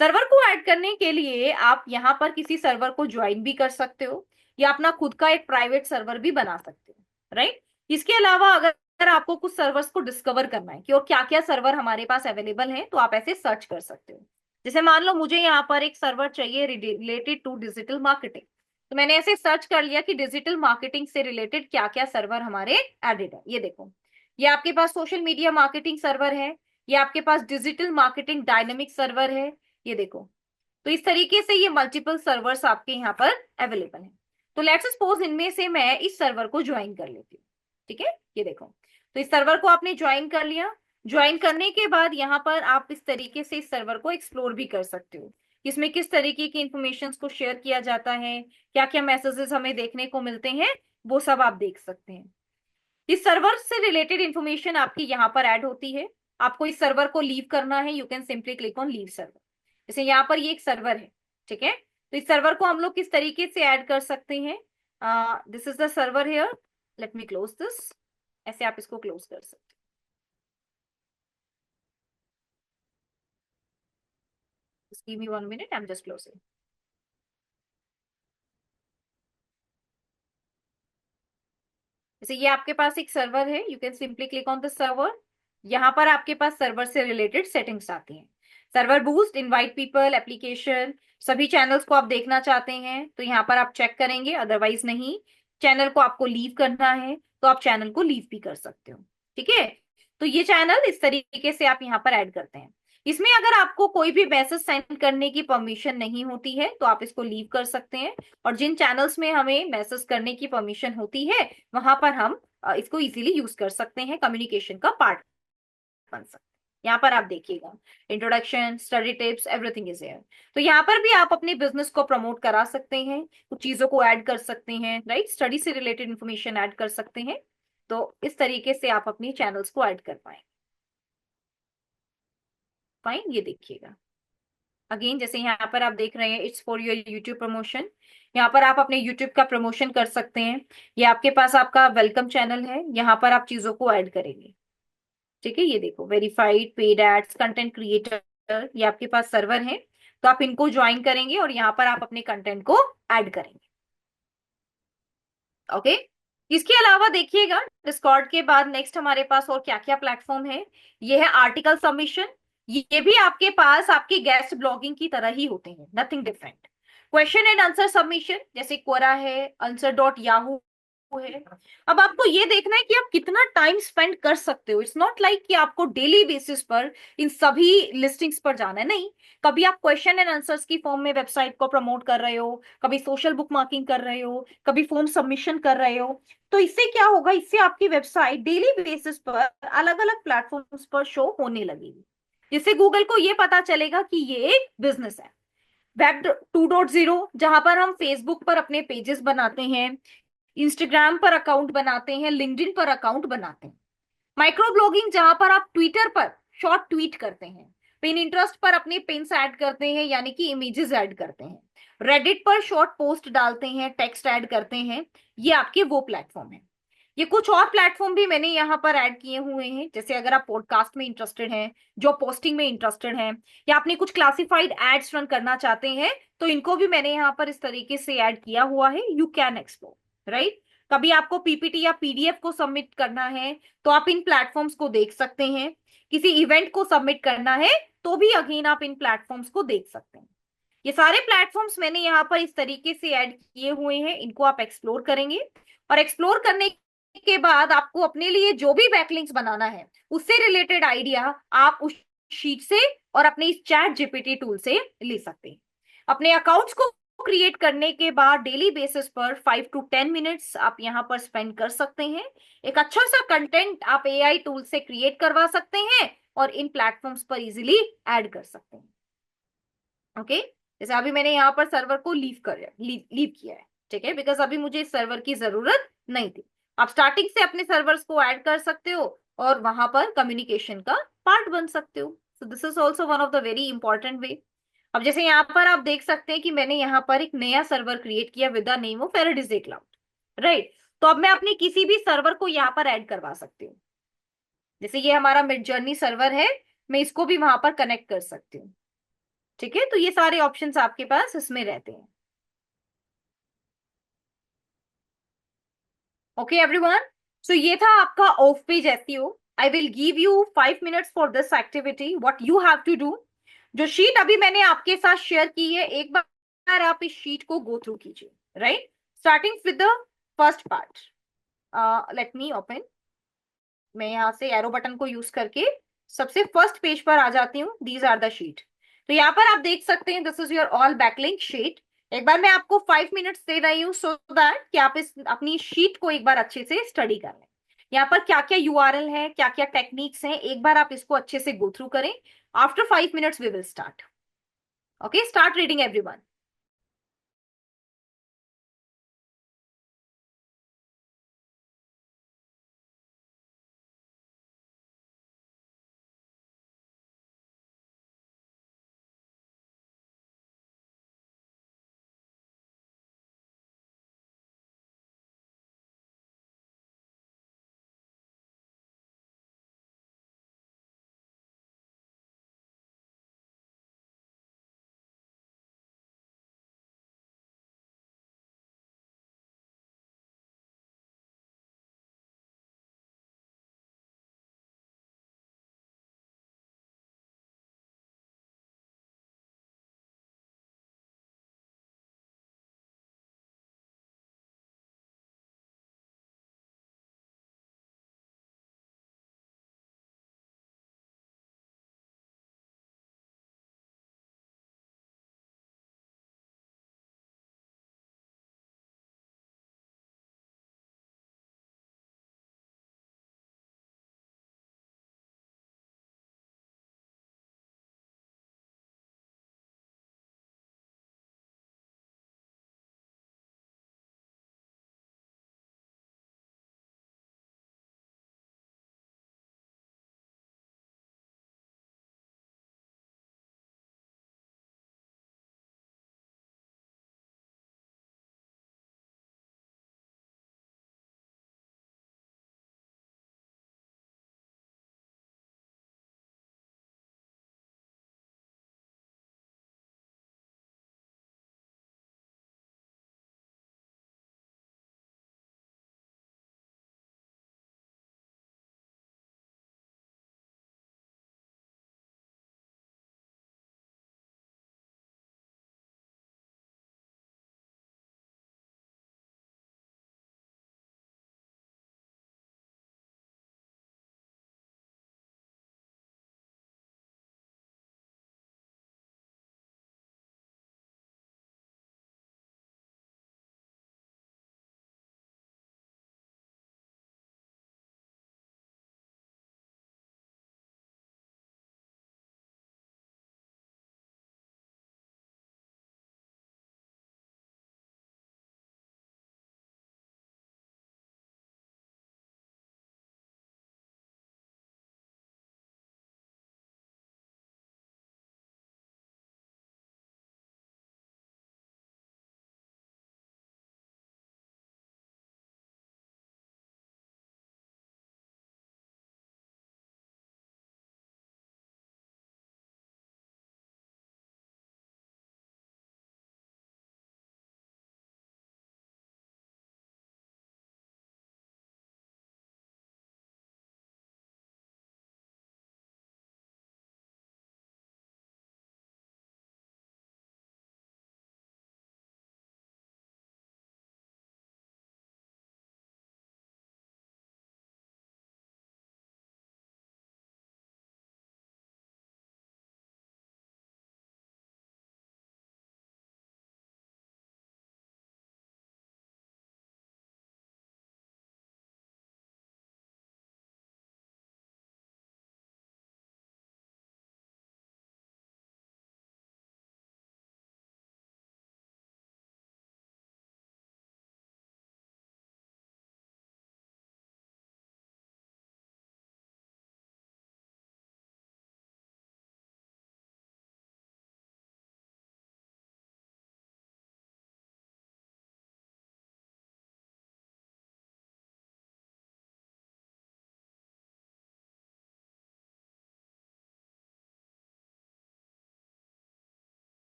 Server को ऐड करने के लिए आप यहाँ पर किसी सर्वर को ज्वाइन भी कर सकते हो या अपना खुद का एक प्राइवेट सर्वर भी बना सकते हो। राइट, इसके अलावा अगर आपको कुछ सर्वर्स को डिस्कवर करना है कि और क्या क्या सर्वर हमारे पास अवेलेबल है तो आप ऐसे सर्च कर सकते हो। जैसे मान लो मुझे यहाँ पर एक सर्वर चाहिए रिलेटेड टू डिजिटल मार्केटिंग, तो मैंने ऐसे सर्च कर लिया कि डिजिटल मार्केटिंग से रिलेटेड क्या क्या सर्वर हमारे एडेड है। ये देखो, ये आपके पास सोशल मीडिया मार्केटिंग सर्वर है, ये आपके पास डिजिटल मार्केटिंग डायनेमिक सर्वर है। ये देखो, तो इस तरीके से ये मल्टीपल सर्वर्स आपके यहाँ पर अवेलेबल हैं। तो लेट्स सपोज इनमें से मैं इस सर्वर को ज्वाइन कर लेती हूँ। ठीक है, ये देखो, तो इस सर्वर को आपने ज्वाइन कर लिया। ज्वाइन करने के बाद यहाँ पर आप इस तरीके से इस सर्वर को एक्सप्लोर भी कर सकते हो। इसमें किस तरीके की इंफॉर्मेशन को शेयर किया जाता है, क्या क्या मैसेजेस हमें देखने को मिलते हैं, वो सब आप देख सकते हैं। इस सर्वर से रिलेटेड इंफॉर्मेशन आपकी यहाँ पर ऐड होती है। आपको इस सर्वर को लीव करना है, you can simply click on leave server. जैसे यहाँ पर ये एक सर्वर है। ठीक है, तो इस सर्वर को हम लोग किस तरीके से ऐड कर सकते हैं, this is the server here, let me close this. ऐसे आप इसको क्लोज कर सकते हैं। Give me 1 minute, I am just closing. जैसे ये आपके पास एक सर्वर है, you can simply click on the server. यहाँ पर आपके पास सर्वर से रिलेटेड सेटिंग्स आती हैं। Server boost, invite people, application, सभी चैनल्स को आप देखना चाहते हैं तो यहाँ पर आप चेक करेंगे, अदरवाइज नहीं। चैनल को आपको लीव करना है तो आप चैनल को लीव भी कर सकते हो। ठीक है, तो ये चैनल इस तरीके से आप यहाँ पर ऐड करते हैं। इसमें अगर आपको कोई भी मैसेज सेंड करने की परमिशन नहीं होती है तो आप इसको लीव कर सकते हैं, और जिन चैनल्स में हमें मैसेज करने की परमिशन होती है वहां पर हम इसको इजीली यूज कर सकते हैं, कम्युनिकेशन का पार्ट बन सकते हैं। यहाँ पर आप देखिएगा, introduction, study tips, everything is here. तो यहाँ पर भी आप अपने बिजनेस को प्रमोट करा सकते हैं, कुछ चीजों को ऐड कर सकते हैं, राइट, स्टडी से रिलेटेड इंफॉर्मेशन ऐड कर सकते हैं। तो इस तरीके से आप अपनी चैनल्स को ऐड कर पाए। फाइन, ये देखिएगा अगेन, जैसे यहाँ पर आप देख रहे हैं, it's for your YouTube promotion. यहाँ पर आप अपने यूट्यूब का प्रमोशन कर सकते हैं। ये आपके पास आपका वेलकम चैनल है, यहाँ पर आप चीजों को ऐड करेंगे। ठीक है, ये देखो, verified, paid ads, content creator, ये आपके पास सर्वर है, तो आप इनको ज्वाइन करेंगे और यहाँ पर आप अपने कंटेंट को ऐड करेंगे। ओके, इसके अलावा देखिएगा, डिस्कॉर्ड के बाद नेक्स्ट हमारे पास और क्या क्या प्लेटफॉर्म है। ये है आर्टिकल सबमिशन। ये भी आपके पास आपके गेस्ट ब्लॉगिंग की तरह ही होते हैं, nothing different. Question and answer submission, जैसे क्वोरा है, आंसर डॉट याहू है। अब आपको ये देखना है कि आप कितना टाइम स्पेंड कर सकते हो। इट्स नॉट लाइक कि आपको डेली बेसिस पर इन सभी लिस्टिंग्स पर जाना है, नहीं। कभी आप क्वेश्चन एंड आंसर्स की फॉर्म में वेबसाइट को प्रमोट कर रहे हो, कभी सोशल बुक मार्किंग कर रहे हो, कभी फॉर्म सबमिशन कर रहे हो, तो इससे क्या होगा, इससे आपकी वेबसाइट डेली बेसिस पर अलग अलग प्लेटफॉर्म्स पर शो होने लगेगी, जिससे गूगल को ये पता चलेगा कि ये एक बिजनेस है। वेब 2.0, जहां पर हम फेसबुक पर अपने पेजेस बनाते हैं, इंस्टाग्राम पर अकाउंट बनाते हैं, लिंक्डइन पर अकाउंट बनाते हैं। माइक्रो ब्लॉगिंग, जहां पर आप ट्विटर पर शॉर्ट ट्वीट करते हैं, पिन इंटरेस्ट पर अपने पिन्स ऐड करते हैं, यानी कि इमेजेस ऐड करते हैं, रेडिट पर शॉर्ट पोस्ट डालते हैं, टेक्स्ट ऐड करते हैं, ये आपके वो प्लेटफॉर्म है। ये कुछ और प्लेटफॉर्म भी मैंने यहाँ पर ऐड किए हुए हैं, जैसे अगर आप पॉडकास्ट में इंटरेस्टेड हैं, जॉब पोस्टिंग में इंटरेस्टेड हैं, या आपने कुछ क्लासिफाइड एड्स रन करना चाहते हैं, तो इनको भी मैंने यहाँ पर इस तरीके से ऐड किया हुआ है। You can explore, right. कभी आपको पीपीटी या पीडीएफ को सबमिट करना है तो आप इन प्लेटफॉर्म्स को देख सकते हैं। किसी इवेंट को सबमिट करना है तो भी अगेन आप इन प्लेटफॉर्म्स को देख सकते हैं। ये सारे प्लेटफॉर्म्स मैंने यहाँ पर इस तरीके से ऐड किए हुए हैं, इनको आप एक्सप्लोर करेंगे, और एक्सप्लोर करने के बाद आपको अपने लिए जो भी बैकलिंक्स बनाना है उससे रिलेटेड आइडिया आप उस शीट से और अपने इस चैट जीपीटी टूल से ले सकते हैं। अपने अकाउंट्स को क्रिएट करने के बाद डेली बेसिस पर 5 to 10 मिनट्स आप यहाँ पर स्पेंड कर सकते हैं। एक अच्छा सा कंटेंट आप एआई टूल से क्रिएट करवा सकते हैं और इन प्लेटफॉर्म्स पर इजीली ऐड कर सकते हैं। ओके, जैसे अभी मैंने यहाँ पर सर्वर को लीव किया है, ठीक है, बिकॉज अभी मुझे इस सर्वर की जरूरत नहीं थी। आप स्टार्टिंग से अपने सर्वर्स को ऐड कर सकते हो और वहां पर कम्युनिकेशन का पार्ट बन सकते हो। So this is also one of the very important way. अब जैसे यहाँ पर आप देख सकते हैं कि मैंने यहाँ पर एक नया सर्वर क्रिएट किया with the name of Faraday's cloud, right. तो अब मैं अपनी किसी भी सर्वर को यहाँ पर ऐड करवा सकती हूँ। जैसे ये हमारा मिड जर्नी सर्वर है, मैं इसको भी वहां पर कनेक्ट कर सकती हूँ। ठीक है, तो ये सारे ऑप्शंस आपके पास इसमें रहते हैं। ओके एवरीवन, सो ये था आपका off page SEO. I will give you 5 minutes for this activity. What you have to do, जो शीट अभी मैंने आपके साथ शेयर की है, एक बार आप इस शीट को गो थ्रू कीजिए, right, starting with the first part. Late me open. मैं यहाँ से एरो बटन को यूज करके सबसे फर्स्ट पेज पर आ जाती हूँ। These are the sheet. तो यहाँ पर आप देख सकते हैं, this is your all backlink sheet. एक बार मैं आपको 5 मिनट्स दे रही हूँ सो दैट कि आप इस अपनी शीट को एक बार अच्छे से स्टडी कर लें। यहाँ पर क्या क्या यूआरएल है, क्या क्या टेक्निक्स हैं, एक बार आप इसको अच्छे से गो थ्रू करें। After 5 minutes we will start. Okay, start reading everyone.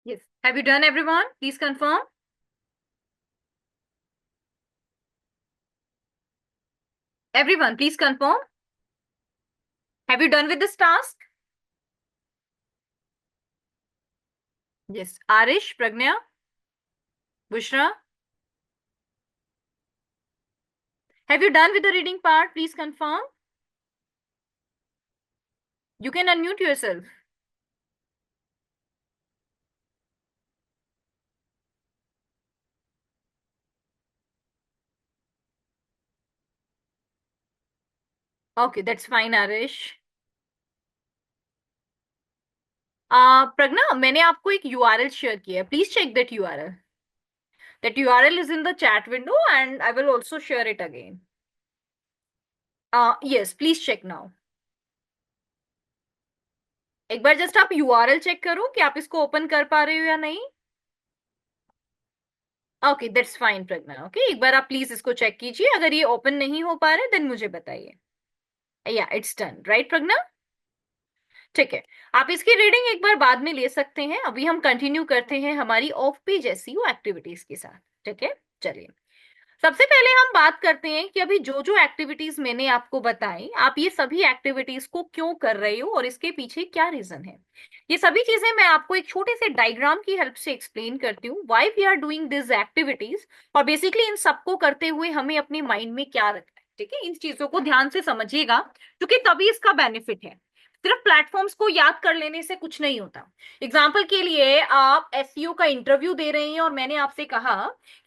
Yes. Have you done, everyone? Please confirm. Everyone, please confirm. Have you done with this task? Yes. Arish, Pragnya, Bushra. Have you done with the reading part? Please confirm. You can unmute yourself. Okay, that's fine, Arish. प्रज्ञा, मैंने आपको एक URL share किया है. Please check that URL. That URL is in the chat window and I will also share it again. Yes, please check now. एक बार just आप URL check करो कि आप इसको ओपन कर पा रहे हो या नहीं. Okay, that's fine Pragya. Okay, एक बार आप प्लीज इसको चेक कीजिए. अगर ये ओपन नहीं हो पा रहे देन मुझे बताइए. या इट्स डन, राइट प्रज्ञा? ठीक है, आप इसकी रीडिंग एक बार बाद में ले सकते हैं. अभी हम कंटिन्यू करते हैं हमारी ऑफ पेज एसईओ एक्टिविटीज के साथ. ठीक है, चलिए. सबसे पहले हम बात करते हैं कि अभी जो जो एक्टिविटीज मैंने आपको बताई, आप ये सभी एक्टिविटीज को क्यों कर रहे हो और इसके पीछे क्या रीजन है. ये सभी चीजें मैं आपको एक छोटे से डायग्राम की हेल्प से एक्सप्लेन करती हूँ. Why we are doing this activities और बेसिकली इन सबको करते हुए हमें अपने माइंड में क्या रखना है. ठीक है, इन चीजों को ध्यान से समझिएगा क्योंकि तभी इसका बेनिफिट है. सिर्फ प्लेटफॉर्म्स को याद कर लेने से कुछ नहीं होता. एग्जाम्पल के लिए आप एसईओ का इंटरव्यू दे रहे हैं और मैंने आपसे कहा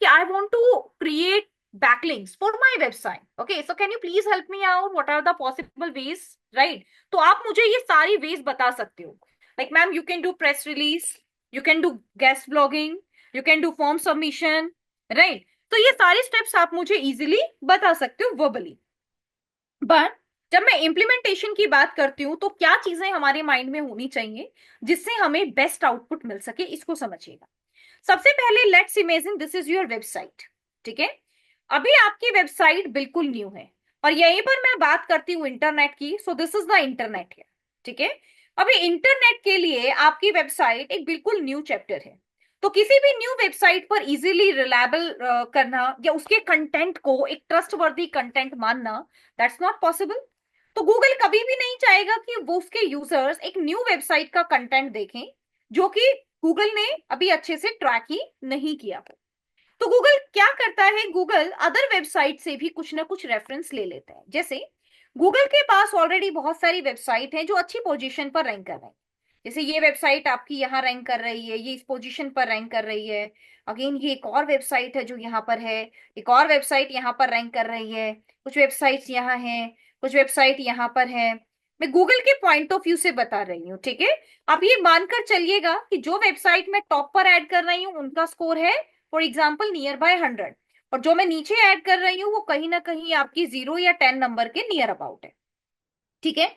कि I want to create backlinks for my website. Okay, so can you please help me out? What are the possible ways, right? तो आप मुझे ये सारी ways बता सकते हो. Like ma'am, you can do press release, you can do guest blogging, you can do form submission, right? तो ये सारे steps आप मुझे easily बता सकते हो verbally. But जब मैं इम्प्लीमेंटेशन की बात करती हूँ तो क्या चीजें हमारे माइंड में होनी चाहिए जिससे हमें बेस्ट आउटपुट मिल सके, इसको समझिएगा. सबसे पहले let's imagine this is your website. ठीक है, अभी आपकी वेबसाइट बिल्कुल न्यू है और यहीं पर मैं बात करती हूँ इंटरनेट की. So this is the internet है. ठीक है, अभी इंटरनेट के लिए आपकी वेबसाइट एक बिल्कुल न्यू चैप्टर है. तो किसी भी न्यू वेबसाइट पर इजीली रिलायबल करना या उसके कंटेंट को एक ट्रस्टवर्दी कंटेंट मानना, दैट्स नॉट पॉसिबल. तो गूगल कभी भी नहीं चाहेगा कि वो उसके यूजर्स एक न्यू वेबसाइट का कंटेंट देखें जो कि गूगल ने अभी अच्छे से ट्रैक ही नहीं किया. तो गूगल क्या करता है, गूगल अदर वेबसाइट से भी कुछ ना कुछ रेफरेंस ले लेता है. जैसे गूगल के पास ऑलरेडी बहुत सारी वेबसाइट हैं जो अच्छी पोजीशन पर रैंक कर रही है. जैसे ये वेबसाइट आपकी यहाँ रैंक कर रही है, ये इस पोजीशन पर रैंक कर रही है. अगेन ये एक और वेबसाइट है जो यहाँ पर है, एक और वेबसाइट यहाँ पर रैंक कर रही है. कुछ वेबसाइट्स यहाँ हैं, कुछ वेबसाइट यहाँ पर है. मैं गूगल के पॉइंट ऑफ व्यू से बता रही हूँ. ठीक है, आप ये मानकर चलिएगा कि जो वेबसाइट मैं टॉप पर ऐड कर रही हूँ उनका स्कोर है फॉर एग्जाम्पल नियर बाय 100 और जो मैं नीचे ऐड कर रही हूँ वो कहीं ना कहीं आपकी 0 या 10 नंबर के नियर अबाउट है. ठीक है,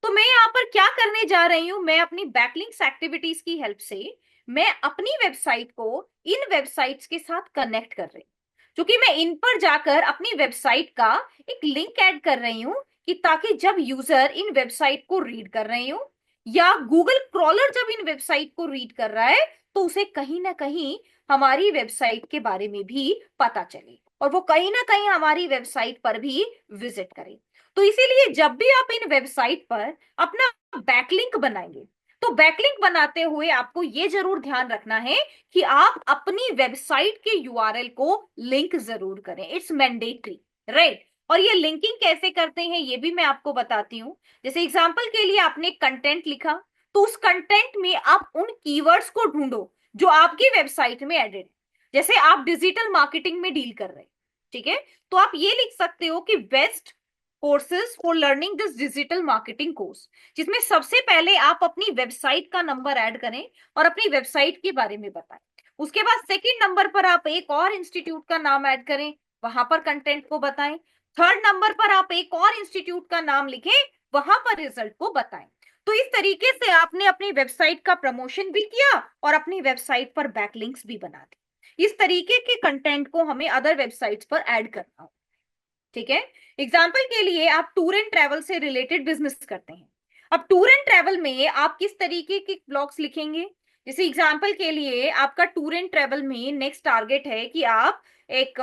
तो मैं यहाँ पर क्या करने जा रही हूँ, मैं अपनी बैकलिंक्स एक्टिविटीज की हेल्प से मैं अपनी वेबसाइट को इन वेबसाइट्स के साथ कनेक्ट कर रही हूँ. क्योंकि मैं इन पर जाकर अपनी वेबसाइट का एक लिंक ऐड कर रही हूँ कि ताकि जब यूजर इन वेबसाइट को रीड कर रहे हो या गूगल क्रॉलर जब इन वेबसाइट को रीड कर रहा है तो उसे कहीं ना कहीं हमारी वेबसाइट के बारे में भी पता चले और वो कहीं ना कहीं हमारी वेबसाइट पर भी विजिट करे. तो इसीलिए जब भी आप इन वेबसाइट पर अपना बैकलिंक बनाएंगे तो बैकलिंक बनाते हुए आपको ये जरूर ध्यान रखना है कि आप अपनी वेबसाइट के यूआरएल को लिंक जरूर करें. It's mandatory, right? और ये लिंकिंग कैसे करते हैं ये भी मैं आपको बताती हूँ. जैसे एग्जांपल के लिए आपने कंटेंट लिखा तो उस कंटेंट में आप उन कीवर्ड्स को ढूंढो जो आपकी वेबसाइट में एडेड है. जैसे आप डिजिटल मार्केटिंग में डील कर रहे हैं, ठीक है, तो आप ये लिख सकते हो कि best courses for learning this digital marketing course, जिसमें सबसे पहले आप अपनी वेबसाइट का नंबर ऐड करें और अपनी वेबसाइट के बारे में बताएं. उसके बाद सेकंड नंबर पर आप एक और इंस्टीट्यूट का नाम ऐड करें, वहां पर कंटेंट को बताएं. थर्ड नंबर पर आप एक और इंस्टीट्यूट का नाम लिखें, वहां पर रिजल्ट को बताएं. तो इस तरीके से आपने अपनी वेबसाइट का प्रमोशन भी किया और अपनी वेबसाइट पर बैकलिंक्स भी बना दी. इस तरीके के कंटेंट को हमें अदर वेबसाइट्स पर ऐड करना हो. ठीक है, एग्जाम्पल के लिए आप टूर एंड ट्रैवल से रिलेटेड बिजनेस करते हैं. अब टूर एंड ट्रैवल में आप किस तरीके के ब्लॉग्स लिखेंगे, जैसे एग्जाम्पल के लिए आपका टूर एंड ट्रेवल में नेक्स्ट टारगेट है कि आप एक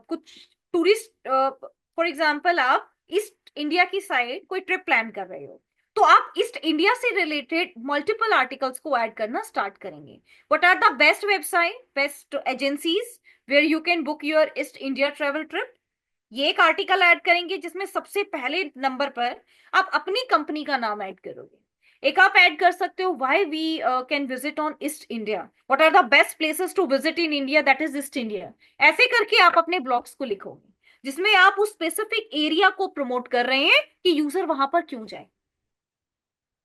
कुछ टूरिस्ट, फॉर एग्जाम्पल आप ईस्ट इंडिया की साइड कोई ट्रिप प्लान कर रहे हो, तो आप ईस्ट इंडिया से रिलेटेड मल्टीपल आर्टिकल्स को ऐड करना स्टार्ट करेंगे. What are the best website, best agencies where you can book your east India travel trip? ये एक आर्टिकल ऐड करेंगे जिसमें सबसे पहले नंबर पर आप अपनी कंपनी का नाम ऐड करोगे. एक आप ऐड कर सकते हो, why we can visit on east India, what are the best places to visit in India, that is east India. ऐसे करके आप अपने ब्लॉग्स को लिखोगे जिसमें आप उस स्पेसिफिक एरिया को प्रमोट कर रहे हैं कि यूजर वहां पर क्यों जाए.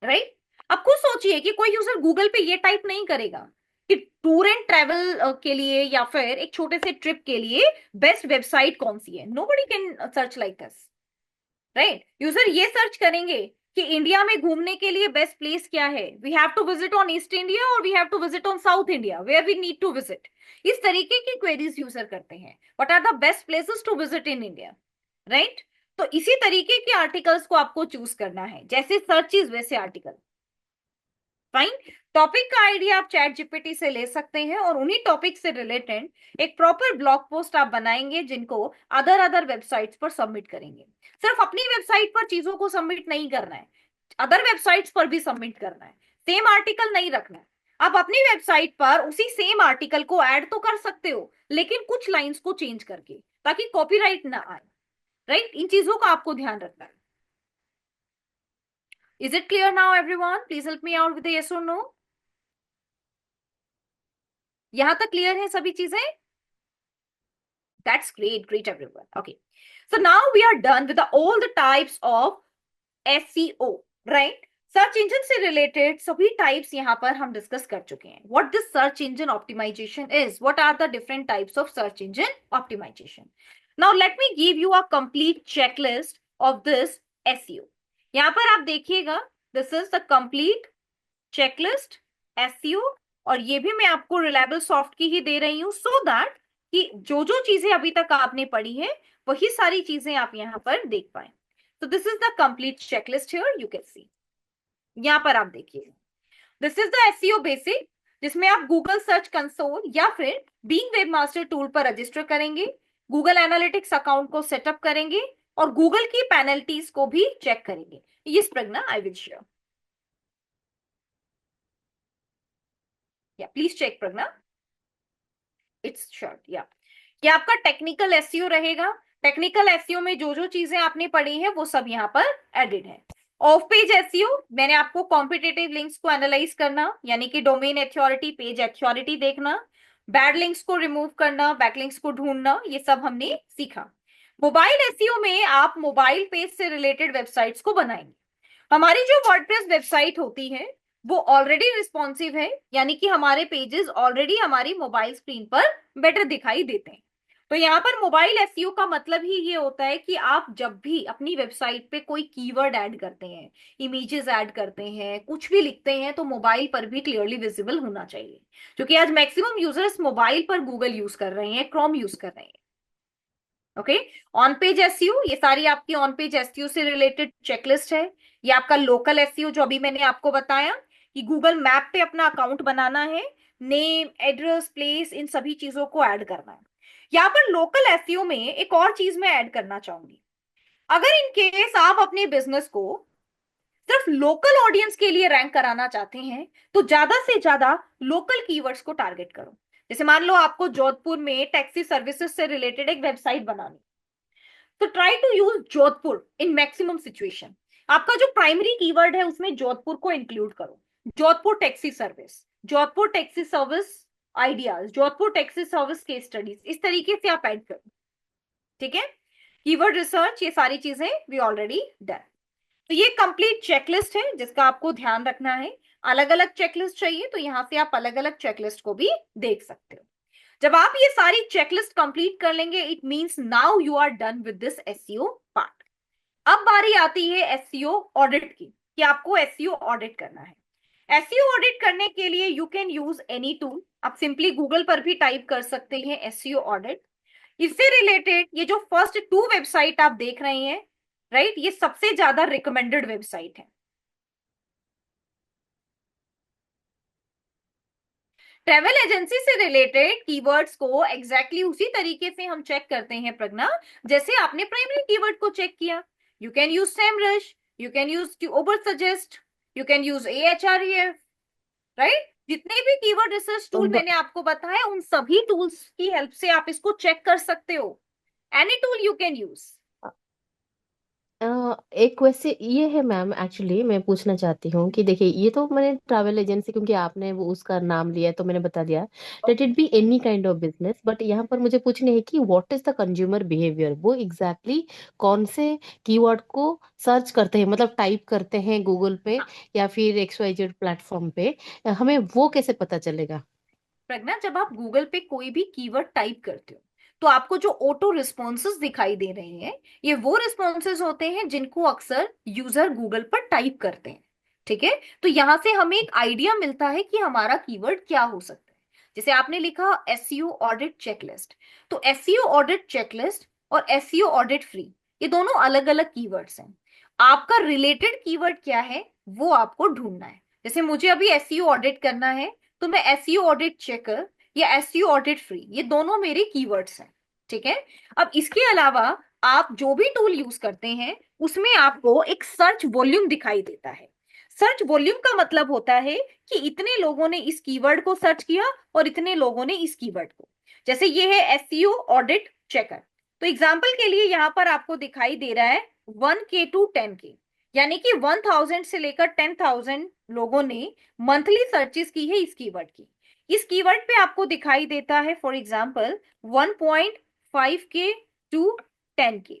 राइट? अब खुद सोचिए कि कोई यूजर गूगल पे ये टाइप नहीं करेगा कि टूर एंड ट्रैवल के लिए या फिर एक छोटे से ट्रिप के लिए बेस्ट वेबसाइट कौन सी है. Nobody can search like this. Right? User ये सर्च करेंगे कि इंडिया में घूमने के लिए बेस्ट प्लेस क्या है, we have to visit on east India और we have to visit on South India, where we need to visit. इस तरीके की क्वेरीज यूजर करते हैं, what are the best places to visit in India. Right? तो इसी तरीके के आर्टिकल्स को आपको चूज करना है, जैसे सर्चेज वैसे आर्टिकल. फाइन. टॉपिक का आइडिया आप चैट जीपीटी से ले सकते हैं और उन्हीं टॉपिक से रिलेटेड एक प्रॉपर ब्लॉग पोस्ट आप बनाएंगे जिनको अदर अदर वेबसाइट्स पर सबमिट करेंगे. सिर्फ अपनी वेबसाइट पर चीजों को सबमिट नहीं करना है, अदर वेबसाइट्स पर भी सबमिट करना है. सेम आर्टिकल नहीं रखना है. आप अपनी वेबसाइट पर उसी सेम आर्टिकल को ऐड तो कर सकते हो लेकिन कुछ लाइंस को चेंज करके, ताकि कॉपीराइट ना आए. राइट? इन चीजों का आपको ध्यान रखना है. Is it clear now, everyone? Please help me out with a yes or no. यहां तक क्लियर है सभी चीजें? That's great, great everyone. Okay. So now we are done with all the types of SEO, right? Search engine से related सभी types यहां पर हम डिस्कस कर चुके हैं. What this search engine optimization is, what are the different types of search engine optimization. Now let me give you a complete checklist of this SEO. यहां पर आप देखिएगा, this is the complete checklist SEO, और ये भी मैं आपको reliable soft की ही दे रही हूं सो दैट कि जो जो चीजें अभी तक आपने पढ़ी है वही सारी चीजें आप यहां पर देख पाए. तो this is the complete checklist here, you can see. यहां पर आप देखिए, this is the SEO basic, जिसमें आप गूगल सर्च कंसोल या फिर बीइंग वेबमास्टर टूल पर रजिस्टर करेंगे, गूगल एनालिटिक्स अकाउंट को सेटअप करेंगे और गूगल की पेनल्टीज को भी चेक करेंगे. Yes Pragya, I will share. Yeah please check Pragya, it's short. या ये आपका टेक्निकल SEO रहेगा. टेक्निकल SEO में जो जो चीजें आपने पढ़ी है वो सब यहाँ पर एडेड है. ऑफ पेज SEO, मैंने आपको कॉम्पिटेटिव लिंक्स को एनालाइज करना, यानी कि डोमेन एथॉरिटी, पेज एथॉरिटी देखना, बैड लिंक्स को रिमूव करना, बैकलिंक्स को ढूंढना, ये सब हमने सीखा. मोबाइल SEO में आप मोबाइल पेज से रिलेटेड वेबसाइट्स को बनाएंगे. हमारी जो वर्डप्रेस वेबसाइट होती है वो ऑलरेडी रिस्पॉन्सिव है, यानी कि हमारे पेजेस ऑलरेडी हमारी मोबाइल स्क्रीन पर बेटर दिखाई देते हैं. तो यहाँ पर मोबाइल SEO का मतलब ही ये होता है कि आप जब भी अपनी वेबसाइट पे कोई कीवर्ड ऐड करते हैं, इमेजेस ऐड करते हैं, कुछ भी लिखते हैं, तो मोबाइल पर भी क्लियरली विजिबल होना चाहिए. क्योंकि आज मैक्सिमम यूजर्स मोबाइल पर गूगल यूज कर रहे हैं, क्रोम यूज कर रहे हैं. ओके. ऑन पेज SEO, ये सारी आपकी ऑन पेज SEO से रिलेटेड चेकलिस्ट है. ये आपका लोकल SEO, जो अभी मैंने आपको बताया कि गूगल मैप पे अपना अकाउंट बनाना है, नेम, एड्रेस, प्लेस, इन सभी चीजों को ऐड करना है. यहाँ पर लोकल SEO में एक और चीज मैं ऐड करना चाहूंगी. अगर इन केस आप अपने बिजनेस को सिर्फ लोकल ऑडियंस के लिए रैंक कराना चाहते हैं तो ज्यादा से ज्यादा लोकल कीवर्ड्स को टारगेट करो. जैसे मान लो आपको जोधपुर में टैक्सी सर्विसेज से रिलेटेड एक वेबसाइट बनानी, तो try to use Jodhpur in maximum situation. आपका जो प्राइमरी कीवर्ड है उसमें जोधपुर को इंक्लूड करो. Jodhpur taxi service, Jodhpur taxi service ideas, Jodhpur taxi service case studies, इस तरीके से आप ऐड करो. ठीक है. कीवर्ड रिसर्च, ये सारी चीजें वी ऑलरेडी डन. तो ये कंप्लीट चेकलिस्ट है जिसका आपको ध्यान रखना है. अलग अलग चेकलिस्ट चाहिए तो यहां से आप अलग अलग चेकलिस्ट को भी देख सकते हो. जब आप ये सारी चेकलिस्ट कंप्लीट कर लेंगे, it means now you are done with this SEO part. अब बारी आती है SEO ऑडिट की, कि आपको SEO ऑडिट करना है. SEO ऑडिट करने के लिए you can use any tool. आप सिंपली गूगल पर भी टाइप कर सकते हैं SEO ऑडिट. इससे रिलेटेड ये जो फर्स्ट 2 वेबसाइट आप देख रहे हैं, राइट, ये सबसे ज्यादा रिकमेंडेड वेबसाइट है. ट्रेवल एजेंसी से रिलेटेड कीवर्ड्स को एग्जैक्टली उसी तरीके से हम चेक करते हैं प्रज्ञा, जैसे आपने प्राइमरी कीवर्ड को चेक किया। You can use Semrush, you can use over suggest, you can use AHREF, right. जितने भी कीवर्ड रिसर्च टूल मैंने आपको बताया, उन सभी टूल्स की हेल्प से आप इसको चेक कर सकते हो। Any tool you can use. एक वैसे ये है मैम, एक्चुअली मैं पूछना चाहती हूँ कि देखिए, ये तो मैंने ट्रैवल एजेंसी, क्योंकि आपने वो उसका नाम लिया है तो मैंने बता दिया, let it be any kind of business. But यहाँ पर मुझे पूछना है कि what is the consumer behaviour, वो एग्जैक्टली कौन से कीवर्ड को सर्च करते हैं, मतलब टाइप करते हैं गूगल पे या फिर XYZ प्लेटफॉर्म पे, हमें वो कैसे पता चलेगा? प्रज्ञा, जब आप गूगल पे कोई भी कीवर्ड टाइप करते हो तो आपको जो ऑटो रिस्पॉन्सेज दिखाई दे रहे हैं, ये वो रिस्पॉन्सेज होते हैं जिनको अक्सर यूजर गूगल पर टाइप करते हैं। ठीक है, तो यहां से हमें एक आइडिया मिलता है कि हमारा कीवर्ड क्या हो सकता है। जैसे आपने लिखा SEO ऑडिट चेकलिस्ट, तो SEO ऑडिट चेकलिस्ट और SEO ऑडिट फ्री, ये दोनों अलग अलग कीवर्ड्स हैं। आपका रिलेटेड कीवर्ड क्या है वो आपको ढूंढना है। जैसे मुझे अभी SEO ऑडिट करना है, तो मैं SEO ऑडिट चेकर या SEO ऑडिट फ्री, ये दोनों मेरे कीवर्ड्स हैं। ठीक है, अब इसके अलावा आप जो भी टूल यूज करते हैं उसमें आपको एक सर्च वॉल्यूम दिखाई देता है। सर्च वॉल्यूम का मतलब होता है कि इतने लोगों ने इस कीवर्ड को सर्च किया और इतने लोगों ने इस कीवर्ड को। जैसे ये है SEO ऑडिट चेकर, तो एग्जाम्पल के लिए यहां पर आपको दिखाई दे रहा है 1K to 10K, यानी कि 1000 से लेकर 10,000 लोगों ने मंथली सर्चेस की है इस कीवर्ड की। इस कीवर्ड पे आपको दिखाई देता है for example 1.5K to 10K,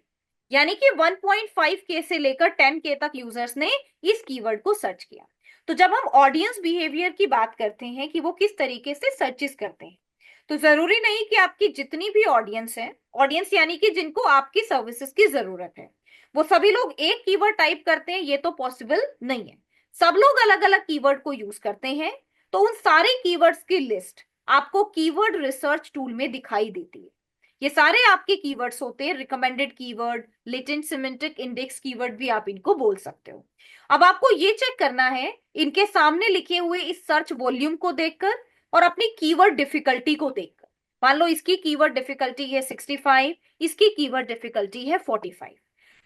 यानी कि 1.5K से लेकर 10K तक यूजर्स ने इस कीवर्ड को सर्च किया। तो जब हम ऑडियंस बिहेवियर की बात करते हैं कि वो किस तरीके से सर्चेस करते हैं, तो जरूरी नहीं कि आपकी जितनी भी ऑडियंस है, ऑडियंस यानी कि जिनको आपकी सर्विसेज की जरूरत है, वो सभी लोग एक कीवर्ड टाइप करते हैं, ये तो पॉसिबल नहीं है। सब लोग अलग अलग कीवर्ड को यूज करते हैं। तो उन सारे कीवर्ड्स की लिस्ट आपको कीवर्ड रिसर्च टूल में दिखाई देती है। ये सारे आपके कीवर्ड्स होते हैं, recommended keyword, latent semantic index keyword भी आप इनको बोल सकते हो। अब आपको ये चेक करना है इनके सामने लिखे हुए इस सर्च वॉल्यूम को देखकर और अपनी कीवर्ड डिफिकल्टी को देखकर। मान लो इसकी कीवर्ड डिफिकल्टी है 65, इसकी कीवर्ड डिफिकल्टी है 45,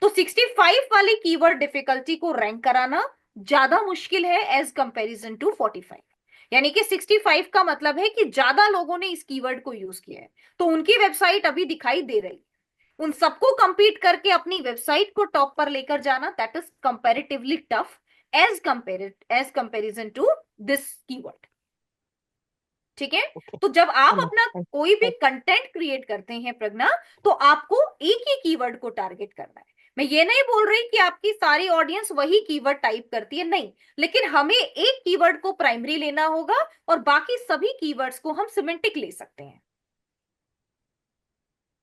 तो 65 वाली कीवर्ड डिफिकल्टी को रैंक कराना ज्यादा मुश्किल है एज कंपैरिजन टू 45। यानी कि 65 का मतलब है कि ज्यादा लोगों ने इस कीवर्ड को यूज किया है, तो उनकी वेबसाइट अभी दिखाई दे रही है। उन सबको कंपीट करके अपनी वेबसाइट को टॉप पर लेकर जाना, that is comparatively tough as comparison to this keyword. ठीक है, ओके, तो जब आप समझ, अपना कोई भी कंटेंट क्रिएट करते हैं प्रज्ञा, तो आपको एक ही कीवर्ड को टारगेट करना है। मैं ये नहीं बोल रही कि आपकी सारी ऑडियंस वही कीवर्ड टाइप करती है, नहीं, लेकिन हमें एक कीवर्ड को प्राइमरी लेना होगा और बाकी सभी कीवर्ड्स को हम सिमेंटिक ले सकते हैं।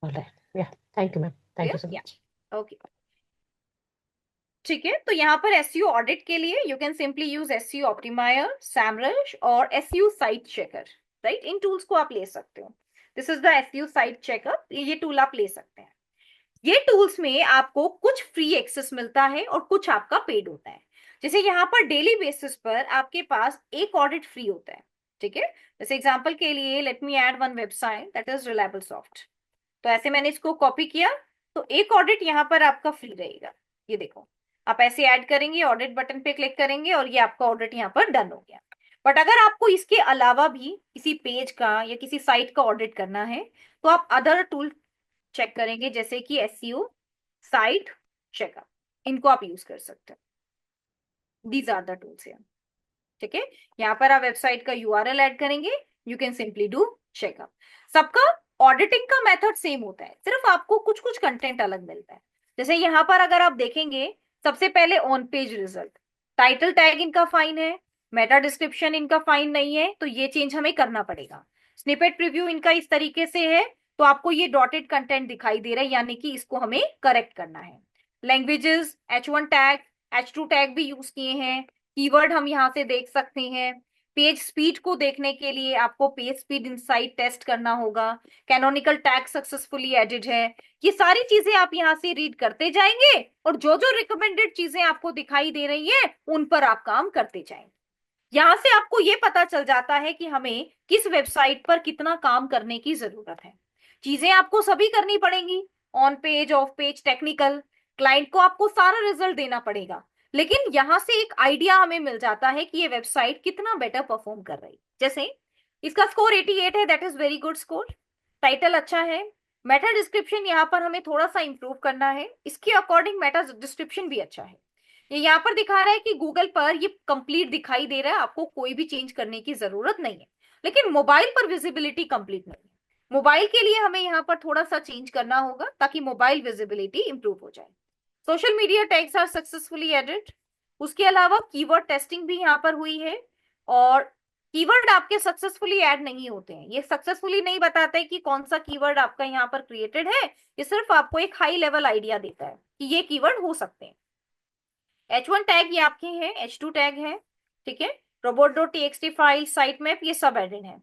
ऑलराइट, या, thank you ma'am, thank you so या, मच। ओके, ठीक है। तो यहाँ पर SEO ऑडिट के लिए you can simply use SEO optimizer, SEMrush और SEO साइट चेकर, राइट। इन टूल्स को आप ले सकते हो। This is the SEO site checker, ये टूल आप ले सकते हैं। ये टूल्स में आपको कुछ फ्री एक्सेस मिलता है और कुछ आपका पेड होता है। जैसे यहाँ पर डेली बेसिस पर आपके पास एक ऑडिट फ्री होता है। ठीक है, जैसे एग्जांपल के लिए late me add one website that is reliable soft. तो ऐसे मैंने इसको कॉपी किया, तो एक ऑडिट यहाँ पर आपका फ्री रहेगा। ये देखो, आप ऐसे ऐड करेंगे, ऑडिट बटन पे क्लिक करेंगे और ये आपका ऑडिट यहाँ पर डन हो गया। बट अगर आपको इसके अलावा भी किसी पेज का या किसी साइट का ऑडिट करना है, तो आप अदर टूल चेक करेंगे, जैसे कि SEO साइट चेकअप, इनको आप यूज कर सकते हो। दीज आर द टूल्स है। ठीक है, यहाँ पर आप वेबसाइट का URL ऐड करेंगे, you can simply do checkup. सबका ऑडिटिंग का मेथड सेम होता है, सिर्फ आपको कुछ कुछ कंटेंट अलग मिलता है। जैसे यहाँ पर अगर आप देखेंगे, सबसे पहले on page result, title tag इनका फाइन है, मेटा डिस्क्रिप्शन इनका फाइन नहीं है, तो ये चेंज हमें करना पड़ेगा। स्निपेट प्रीव्यू इनका इस तरीके से है, तो आपको ये डॉटेड कंटेंट दिखाई दे रहा है, यानी कि इसको हमें करेक्ट करना है। Languages, H1 tag, H2 tag भी यूज किए हैं। कीवर्ड हम यहाँ से देख सकते हैं। पेज स्पीड को देखने के लिए आपको पेज स्पीड इनसाइट टेस्ट करना होगा। कैनोनिकल टैग सक्सेसफुली एडिड है। ये सारी चीजें आप यहाँ से रीड करते जाएंगे और जो जो रिकमेंडेड चीजें आपको दिखाई दे रही है उन पर आप काम करते जाएंगे। यहाँ से आपको ये पता चल जाता है कि हमें किस वेबसाइट पर कितना काम करने की जरूरत है। चीजें आपको सभी करनी पड़ेंगी, on page, of page, technical, client को आपको सारा रिजल्ट देना पड़ेगा। लेकिन यहाँ से एक आइडिया हमें मिल जाता है कि ये वेबसाइट कितना बेटर परफॉर्म कर रही। जैसे इसका स्कोर 88 है, that is very good score. Title अच्छा है। मेटा डिस्क्रिप्शन यहाँ पर हमें थोड़ा सा इंप्रूव करना है, इसके अकॉर्डिंग मेटा डिस्क्रिप्शन भी अच्छा है। ये यहाँ पर दिखा रहा है कि गूगल पर ये कंप्लीट दिखाई दे रहा है, आपको कोई भी चेंज करने की जरूरत नहीं है। लेकिन मोबाइल पर विजिबिलिटी कंप्लीट नहीं है। मोबाइल के लिए हमें यहाँ पर थोड़ा सा चेंज करना होगा ताकि मोबाइल विजिबिलिटी इंप्रूव हो जाए। Social media tags are successfully added. उसके अलावा कीवर्ड टेस्टिंग भी यहाँ पर हुई है, और कीवर्ड आपके सक्सेसफुली ऐड नहीं होते हैं। ये सक्सेसफुली नहीं बताते कि कौन सा कीवर्ड आपका यहाँ पर क्रिएटेड है, ये सिर्फ आपको एक हाई लेवल आइडिया देता है कि ये कीवर्ड हो सकते हैं। H1 टैग ये आपके हैं, H2 टैग है, ठीक है। robot.txt फाइल, साइट मैप, ये सब एडेड है।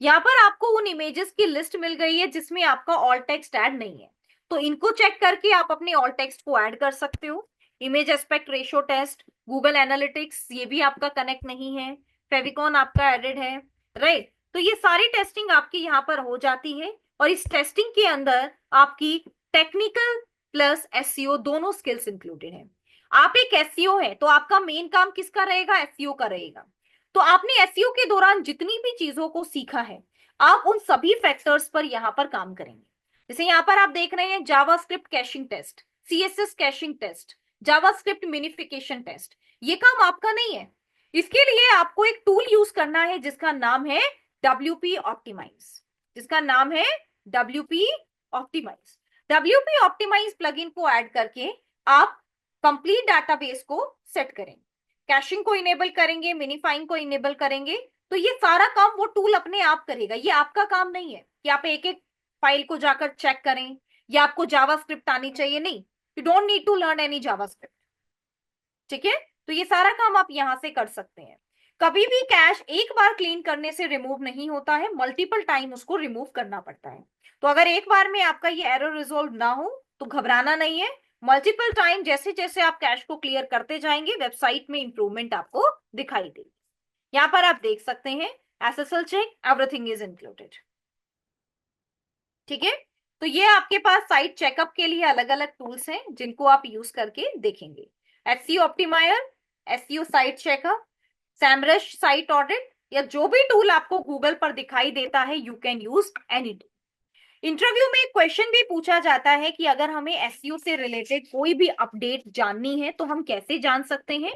यहाँ पर आपको उन इमेजेस की लिस्ट मिल गई है जिसमें आपका ऑल टेक्स्ट ऐड नहीं है, तो इनको चेक करके आप अपने ऑल टेक्स्ट को ऐड कर सकते हो। Image aspect ratio test, Google Analytics, ये भी आपका कनेक्ट नहीं है। फेविकॉन आपका एडेड है, राइट। तो ये सारी टेस्टिंग आपकी यहाँ पर हो जाती है, और इस टेस्टिंग के अंदर आपकी टेक्निकल प्लस एसईओ दोनों स्किल्स इंक्लूडेड है। आप एक एसईओ है तो आपका मेन काम किसका रहेगा? एसईओ का रहेगा। तो आपने एसईओ के दौरान जितनी भी चीजों को सीखा है, आप उन सभी फैक्टर्स पर यहाँ पर काम करेंगे। जैसे यहाँ पर आप देख रहे हैं JavaScript caching test, CSS caching test, JavaScript minification test, ये काम आपका नहीं है। इसके लिए आपको एक टूल यूज करना है जिसका नाम है WP ऑप्टिमाइज, जिसका नाम है WP optimize. WP optimize plugin को ऐड करके आप कंप्लीट डाटाबेस को सेट करेंगे, कैशिंग को इनेबल करेंगे, मिनिफाइंग को इनेबल करेंगे, तो ये सारा काम वो टूल अपने आप करेगा। ये आपका काम नहीं है कि आप एक एक फाइल को जाकर चेक करें या आपको जावास्क्रिप्ट आनी चाहिए, नहीं। You don't need to learn any JavaScript, ठीक है। तो ये सारा काम आप यहां से कर सकते हैं। कभी भी कैश एक बार क्लीन करने से रिमूव नहीं होता है, मल्टीपल टाइम उसको रिमूव करना पड़ता है। तो अगर एक बार में आपका ये एरर रिजोल्व ना हो तो घबराना नहीं है। मल्टीपल टाइम जैसे जैसे आप कैश को क्लियर करते जाएंगे, वेबसाइट में इंप्रूवमेंट आपको दिखाई देगी। यहाँ पर आप देख सकते हैं SSL check, everything is included, ठीक है। तो ये आपके पास साइट चेकअप के लिए अलग अलग टूल्स हैं जिनको आप यूज करके देखेंगे। SEO optimizer, SEO site checkup, Semrush site audit, या जो भी टूल आपको गूगल पर दिखाई देता है, you can use any tool. Interview में एक क्वेश्चन भी पूछा जाता है कि अगर हमें एसईओ से रिलेटेड कोई भी अपडेट जाननी है तो हम कैसे जान सकते हैं।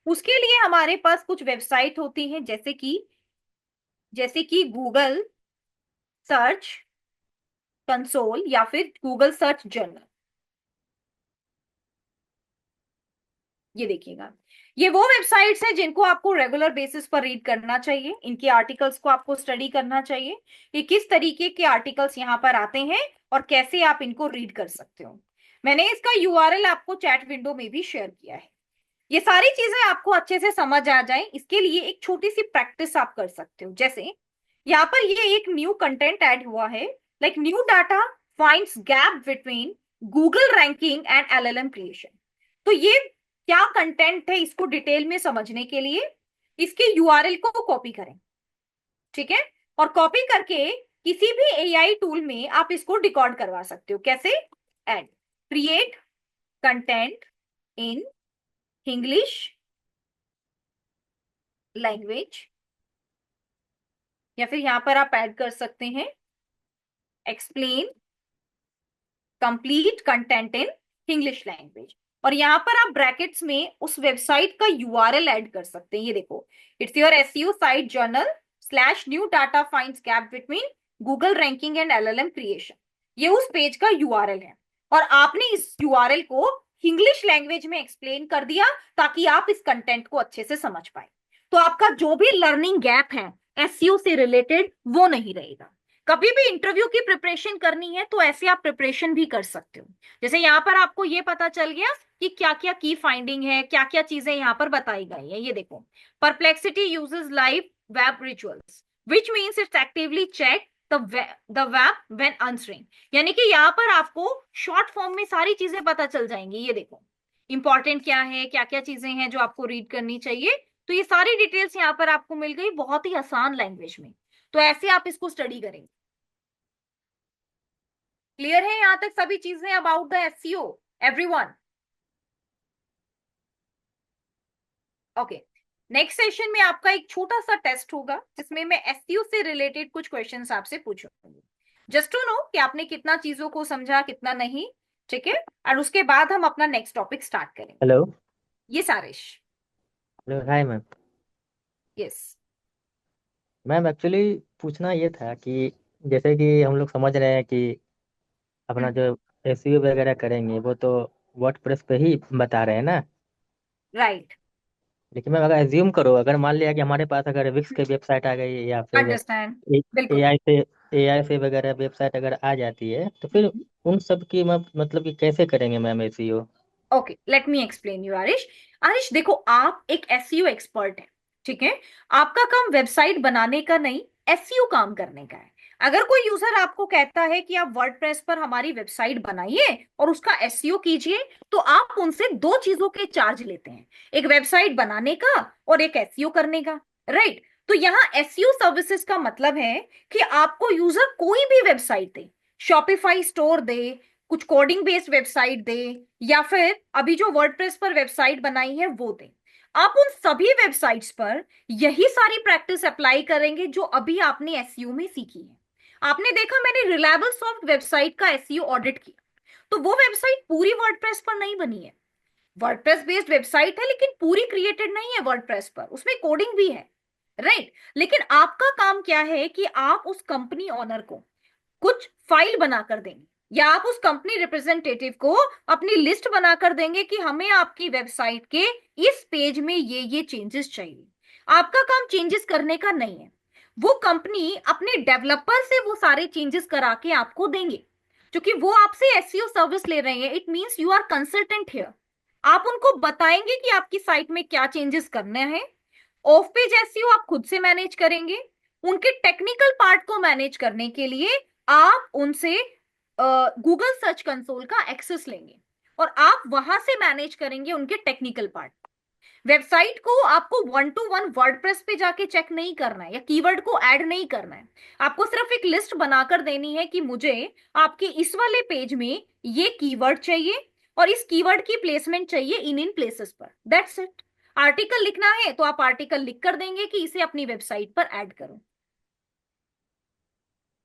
उसके लिए हमारे पास कुछ वेबसाइट होती है, जैसे कि गूगल सर्च कंसोल या फिर गूगल सर्च जर्नल। ये देखिएगा, ये वो वेबसाइट्स हैं जिनको आपको रेगुलर बेसिस पर रीड करना चाहिए। इनके आर्टिकल्स को आपको स्टडी करना चाहिए कि किस तरीके के आर्टिकल्स यहाँ पर आते हैं और कैसे आप इनको रीड कर सकते हो। मैंने इसका URL आपको चैट विंडो में भी शेयर किया है। ये सारी चीजें आपको अच्छे से समझ आ जाए, इसके लिए एक छोटी सी प्रैक्टिस आप कर सकते हो। जैसे यहाँ पर ये एक न्यू कंटेंट ऐड हुआ है, like new data finds gap between Google ranking and LLM creation. तो ये क्या कंटेंट है, इसको डिटेल में समझने के लिए इसके URL को कॉपी करें, ठीक है। और कॉपी करके किसी भी AI टूल में आप इसको डिकोड करवा सकते हो। कैसे? Add create content in English language, या फिर यहां पर आप ऐड कर सकते हैं explain complete content in English language, और यहां पर आप ब्रैकेट्स में उस वेबसाइट का URL ऐड कर सकते हैं। ये देखो, it's your SEO site journal / new data finds gap between Google ranking and LLM creation. ये उस पेज का URL है, और आपने इस URL को इंग्लिश लैंग्वेज में एक्सप्लेन कर दिया ताकि आप इस कंटेंट को अच्छे से समझ पाए। तो आपका जो भी लर्निंग गैप है SEO से रिलेटेड वो नहीं रहेगा। कभी भी इंटरव्यू की प्रिपरेशन करनी है तो ऐसे आप प्रिपरेशन भी कर सकते हो। जैसे यहाँ पर आपको ये पता चल गया कि क्या क्या की फाइंडिंग है, क्या क्या चीजें यहाँ पर बताई गई है। ये देखो, Perplexity uses live web rituals which means it's actively check the web when answering, यानी कि यहाँ पर आपको शॉर्ट फॉर्म में सारी चीजें पता चल जाएंगी। ये देखो इंपॉर्टेंट क्या है, क्या क्या चीजें हैं जो आपको रीड करनी चाहिए, तो ये सारी डिटेल्स यहाँ पर आपको मिल गई बहुत ही आसान लैंग्वेज में। तो ऐसे आप इसको स्टडी करेंगे। क्लियर है यहाँ तक सभी चीजें about the SEO everyone? Okay, next session में आपका एक छोटा सा टेस्ट होगा जिसमें मैं एसईओ से रिलेटेड कुछ क्वेश्चंस आपसे पूछूंगी, जस्ट टू नो कि आपने कितना चीजों को समझा कितना नहीं। ठीक है, और उसके बाद हम अपना नेक्स्ट टॉपिक स्टार्ट करेंगे। हेलो। ये Sarish. Hello, hi ma'am. Yes. Ma'am actually पूछना ये था कि जैसे कि हम लोग समझ रहे हैं कि अपना जो एसईओ वगैरह करेंगे वो तो वर्डप्रेस पे ही बता रहे हैं ना। राइट। लेकिन मैम अगर एज्यूम करो, अगर मान लिया कि हमारे पास अगर विक्स की वेबसाइट आ गई या फिर अंडरस्टैंड। ए बिल्कुल। आई से एआई से वगैरह वेबसाइट अगर आ जाती है तो फिर उन सब की मतलब कि कैसे करेंगे ma'am SEO? Okay, let me explain you Aarish. Aarish देखो, आप एक एसईओ एक्सपर्ट हैं, ठीक है? आपका काम वेबसाइट बनाने का नहीं, एसईओ काम करने का है। अगर कोई यूजर आपको कहता है कि आप वर्डप्रेस पर हमारी वेबसाइट बनाइए और उसका एसईओ कीजिए, तो आप उनसे दो चीजों के चार्ज लेते हैं, एक वेबसाइट बनाने का और एक एसईओ करने का, राइट? तो यहाँ एसईओ सर्विसेज का मतलब है कि आपको यूजर कोई भी वेबसाइट दे, शॉपिफाई स्टोर दे, कुछ कोडिंग बेस्ड वेबसाइट दे, या फिर अभी जो वर्डप्रेस पर वेबसाइट बनाई है वो दे, आप उन सभी वेबसाइट्स पर यही सारी प्रैक्टिस अप्लाई करेंगे जो अभी आपने एसईओ में सीखी है। आपने देखा, मैंने रिलायबल सॉफ्ट वेबसाइट का एसईओ ऑडिट किया, तो वो वेबसाइट पूरी वर्डप्रेस पर नहीं बनी है। वर्डप्रेस बेस्ड वेबसाइट है लेकिन पूरी क्रिएटेड नहीं है वर्डप्रेस पर, उसमें कोडिंग भी है, राइट? लेकिन आपका काम क्या है कि आप उस कंपनी ओनर को कुछ फाइल बनाकर देंगे, या आप उस कंपनी रिप्रेजेंटेटिव को अपनी लिस्ट बनाकर देंगे कि हमें आपकी वेबसाइट के इस पेज में ये चेंजेस चाहिए। आपका काम चेंजेस करने का नहीं है, वो कंपनी अपने डेवलपर से वो सारे चेंजेस करा के आपको देंगे, क्योंकि वो आपसे एसईओ सर्विस ले रहे हैं। It means you are consultant here. आप उनको बताएंगे कि आपकी साइट में क्या चेंजेस करने हैं। ऑफ पेज एसईओ आप खुद से मैनेज करेंगे। उनके टेक्निकल पार्ट को मैनेज करने के लिए आप उनसे गूगल सर्च कंसोल का एक्सेस लेंगे और आप वहां से मैनेज करेंगे उनके टेक्निकल पार्ट। वेबसाइट को आपको वन टू वन वर्डप्रेस पे जाके चेक नहीं करना है या कीवर्ड को ऐड नहीं करना है। आपको सिर्फ एक लिस्ट बनाकर देनी है कि मुझे आपके इस वाले पेज में ये कीवर्ड चाहिए और इस कीवर्ड की प्लेसमेंट चाहिए इन इन प्लेसेस पर, दैट्स इट। आर्टिकल लिखना है तो आप आर्टिकल लिख कर देंगे कि इसे अपनी वेबसाइट पर ऐड करो।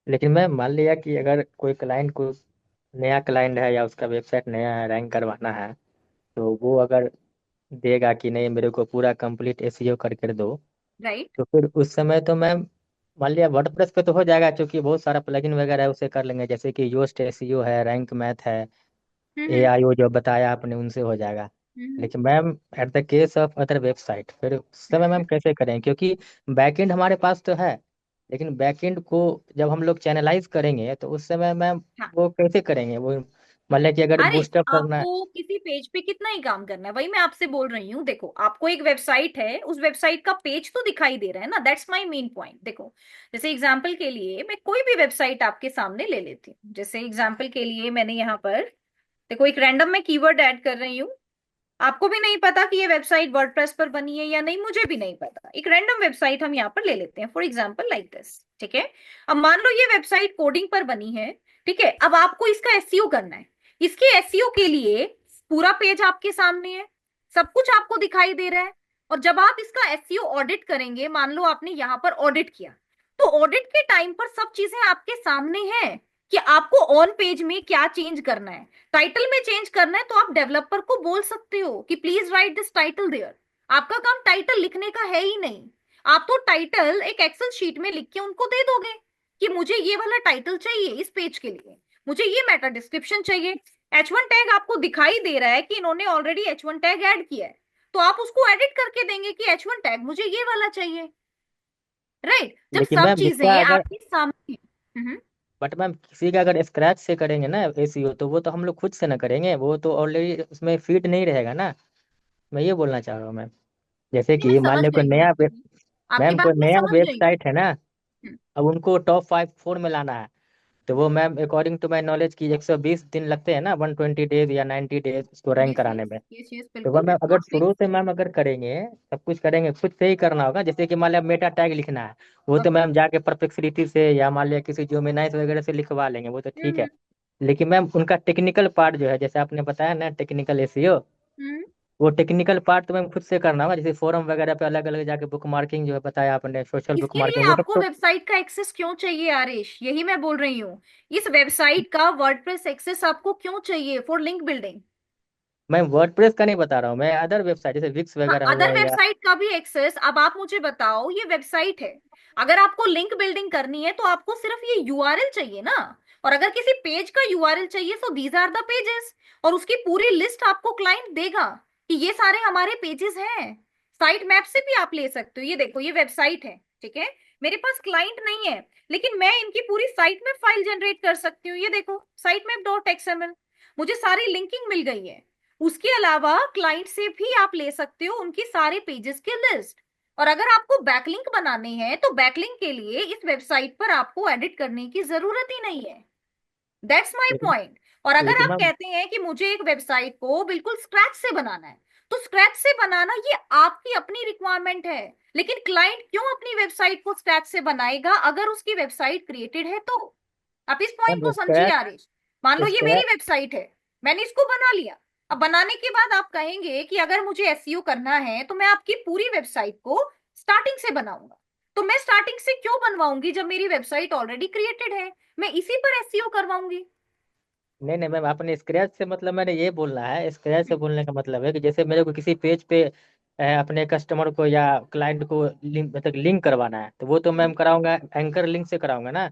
लेकिन मैम मान लिया कि अगर कोई क्लाइंट को नया क्लाइंट है या उसका वेबसाइट नया है, रैंक करवाना है, तो वो अगर देगा कि नहीं मेरे को पूरा कंप्लीट एसईओ करके दो, राइट। तो फिर उस समय तो मैम मान लिया वर्डप्रेस पे तो हो जाएगा क्योंकि बहुत सारा प्लगइन वगैरह है उसे कर लेंगे, जैसे कि योस्ट एसईओ है, रैंक मैथ है, हम्म। एआईओ जो बताया आपने उनसे हो जाएगा। हम्म। लेकिन ma'am at the case of other website फिर उस समय मैम कैसे करें, क्योंकि बैकएंड हमारे पास तो है, लेकिन बैकएंड को जब हम लोग चैनलाइज करेंगे तो उस समय मैम हाँ। वो कैसे करेंगे वो, मान लिया कि अगर अरे, बूस्टअप करना है। आपको किसी पेज पे कितना ही काम करना है, वही मैं आपसे बोल रही हूँ। देखो, आपको एक वेबसाइट है, उस वेबसाइट का पेज तो दिखाई दे रहा है ना, दैट्स माय मेन पॉइंट। देखो, जैसे एग्जांपल के लिए मैं कोई भी वेबसाइट आपके सामने ले लेती हूँ। जैसे एग्जांपल के लिए मैंने यहाँ पर, देखो, एक रैंडम मैं कीवर्ड ऐड कर रही हूँ। आपको भी नहीं पता कि ये वेबसाइट वर्डप्रेस पर बनी है या नहीं, मुझे भी नहीं पता। एक रैंडम वेबसाइट हम यहाँ पर ले लेते हैं, फॉर एग्जांपल लाइक दिस, ठीक है? अब मान लो ये वेबसाइट कोडिंग पर बनी है, ठीक है? अब आपको इसका एसईओ करना है। इसके एसईओ के लिए पूरा पेज आपके सामने है, सब कुछ आपको दिखाई दे रहा है। और जब आप इसका एसईओ ऑडिट करेंगे, मान लो आपने यहाँ पर ऑडिट किया, तो ऑडिट के टाइम पर सब चीजें आपके सामने हैं कि आपको ऑन पेज में क्या चेंज करना है। टाइटल में चेंज करना है तो आप डेवलपर को बोल सकते हो कि please write this title there. आपका काम टाइटल लिखने का है ही नहीं। आप तो टाइटल एक एक्सेल शीट में लिख के उनको दे दोगे कि मुझे ये वाला टाइटल चाहिए इस पेज के लिए, मुझे ये मेटा डिस्क्रिप्शन चाहिए। H1 टैग आपको दिखाई दे रहा है कि इन्होंने ऑलरेडी H1 टैग ऐड किया है, तो आप उसको एडिट करके देंगे कि H1 टैग मुझे ये वाला चाहिए, राइट? जब लेकिन सब मैम इसका चीजें अगर आपके सामने। बट मैम किसी का अगर स्क्रैच से करेंगे ना एसईओ तो वो तो हम लोग खुद से ना करेंगे, वो तो ऑलरेडी उसमें फिट नहीं रहेगा ना। मैं ये बोलना चाह रहा हूँ मैम, जैसे नहीं, मैं कि मान समझ लो कोई गई नया हूँ, आपकी मैम कोई बात मैं नया समझ गई हूँ। वेबसाइट है ना, अब उनको टॉप 5 4 में लाना है, तो वो ma'am according to my knowledge की 120 दिन लगते हैं ना, 120 डेज या 90 डेज उसको रैंक यस कराने यस में। यस यस, तो वो बिल्कुल मैम अगर नॉट शुरू से मैम अगर करेंगे, सब कुछ करेंगे, खुद से ही करना होगा। जैसे कि मान लिया मेटा टैग लिखना है, वो तो ओके। मैम जाके परप्लेक्सिटी से या मान लिया किसी जोमिनाइज वगैरह से लिखवा लेंगे, वो तो ठीक है। लेकिन मैम उनका टेक्निकल पार्ट जो है, जैसे आपने बताया ना टेक्निकल एसईओ, हम्म। वो टेक्निकल पार्ट तो मैम खुद से करना होगा। जैसे फोरम वगैरह पे अलग अलग जाके बुक मार्किंग जो है बताया आपने, सोशल बुक इसके लिए मार्किंग, वो सब आपको तो वेबसाइट का एक्सेस क्यों चाहिए आरिश? यही मैं बोल रही हूँ, इस वेबसाइट का वर्डप्रेस एक्सेस आपको क्यों चाहिए फॉर लिंक बिल्डिंग? मैं वर्डप्रेस का नहीं बता रहा हूँ, मैं अदर वेबसाइट जैसे विक्स हाँ, वगैरह अदर हुआ या वेबसाइट का भी एक्सेस। अब आप मुझे बताओ, ये वेबसाइट है, अगर आपको लिंक बिल्डिंग करनी है तो आपको सिर्फ ये यूआरएल चाहिए ना। और अगर किसी पेज का यूआरएल चाहिए तो दीज आर द पेजेस, और उसकी पूरी लिस्ट आपको क्लाइंट देगा कि ये सारे हमारे पेजेस हैं। साइट मैप से भी आप ले सकते हो, ये देखो ये वेबसाइट है, ठीक है। मेरे पास क्लाइंट नहीं है, लेकिन मैं इनकी पूरी साइट में फाइल जनरेट कर सकती हूँ। ये देखो साइट मैप डॉट एक्सएमएल, मुझे सारी लिंकिंग मिल गई है। उसके अलावा क्लाइंट से भी आप ले सकते हो उनकी सारे पेजेस की लिस्ट। और अगर आपको बैकलिंक बनाने हैं तो बैकलिंक के लिए इस वेबसाइट पर आपको एडिट करने की जरूरत ही नहीं है। दैट्स माय लेकिन पॉइंट। और अगर लेकिन आप मैम कहते हैं कि मुझे एक वेबसाइट को बिल्कुल स्क्रैच से बनाना है, तो स्क्रैच से बनाना ये आपकी अपनी रिक्वायरमेंट है। लेकिन क्लाइंट क्यों अपनी वेबसाइट को स्क्रैच से बनाएगा अगर उसकी वेबसाइट क्रिएटेड है तो? आप इस पॉइंट मैम को समझिए आरिश। मान लो ये मेरी स्क्रैच वेबसाइट है, मैंने इसको बना लिया। अब बनाने के बाद आप कहेंगे कि अगर मुझे एसईओ करना है तो मैं आपकी पूरी वेबसाइट को स्टार्टिंग से बनाऊंगा। तो मैं स्टार्टिंग से क्यों बनवाऊंगी जब मेरी वेबसाइट ऑलरेडी क्रिएटेड है? मैं इसी पर एसईओ करवाऊंगी। नहीं नहीं मैम, आपने स्क्रैच से मतलब मैंने ये बोलना है, स्क्रैच से बोलने का मतलब है कि जैसे मेरे को किसी पेज पे अपने कस्टमर को या क्लाइंट को लिंक मतलब लिंक करवाना है, तो वो तो मैम कराऊंगा एंकर लिंक से कराऊंगा ना।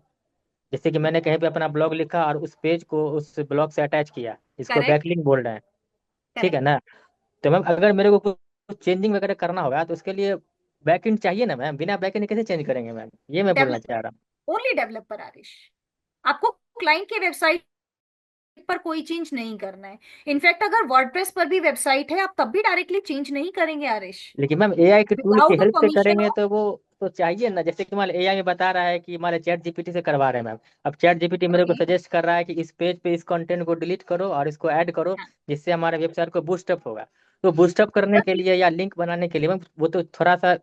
जैसे कि मैंने कहीं पे अपना ब्लॉग लिखा और उस पेज को उस ब्लॉग से अटैच किया, इसको करेक्ट। बैकलिंक बोल रहे हैं, ठीक है करेक्ट। ना। तो मैम अगर मेरे को कुछ चेंजिंग वगैरह करना होगा तो उसके लिए बैकएंड चाहिए ना मैम, बिना बैकएंड कैसे चेंज करेंगे मैम, ये मैं बोलना चाह डेवलपर, रहा हूँ। Only developer Aarish. आपको क्लाइंट की वेबसाइट पर कोई चेंज नहीं करना है। इनफैक्ट अगर वर्डप्रेस पर भी वेबसाइट है आप तब भी डायरेक्टली चेंज नहीं करेंगे आरिश, लेकिन मैम एआई के टूल की विदाउट द हेल्प से परमिशन करेंगे ऑफ। तो वो तो चाहिए ना। जैसे कि मान एआई में बता रहा है कि मान चैट जीपीटी से करवा रहे हैं मैम, अब चैट जीपीटी मेरे को ओके। सजेस्ट कर रहा है कि इस पेज पे इस कंटेंट को डिलीट करो और इसको ऐड करो, जिससे हमारे वेबसाइट को बूस्टअप होगा। तो बूस्टअप करने के लिए या लिंक बनाने के लिए मैम वो तो थोड़ा सा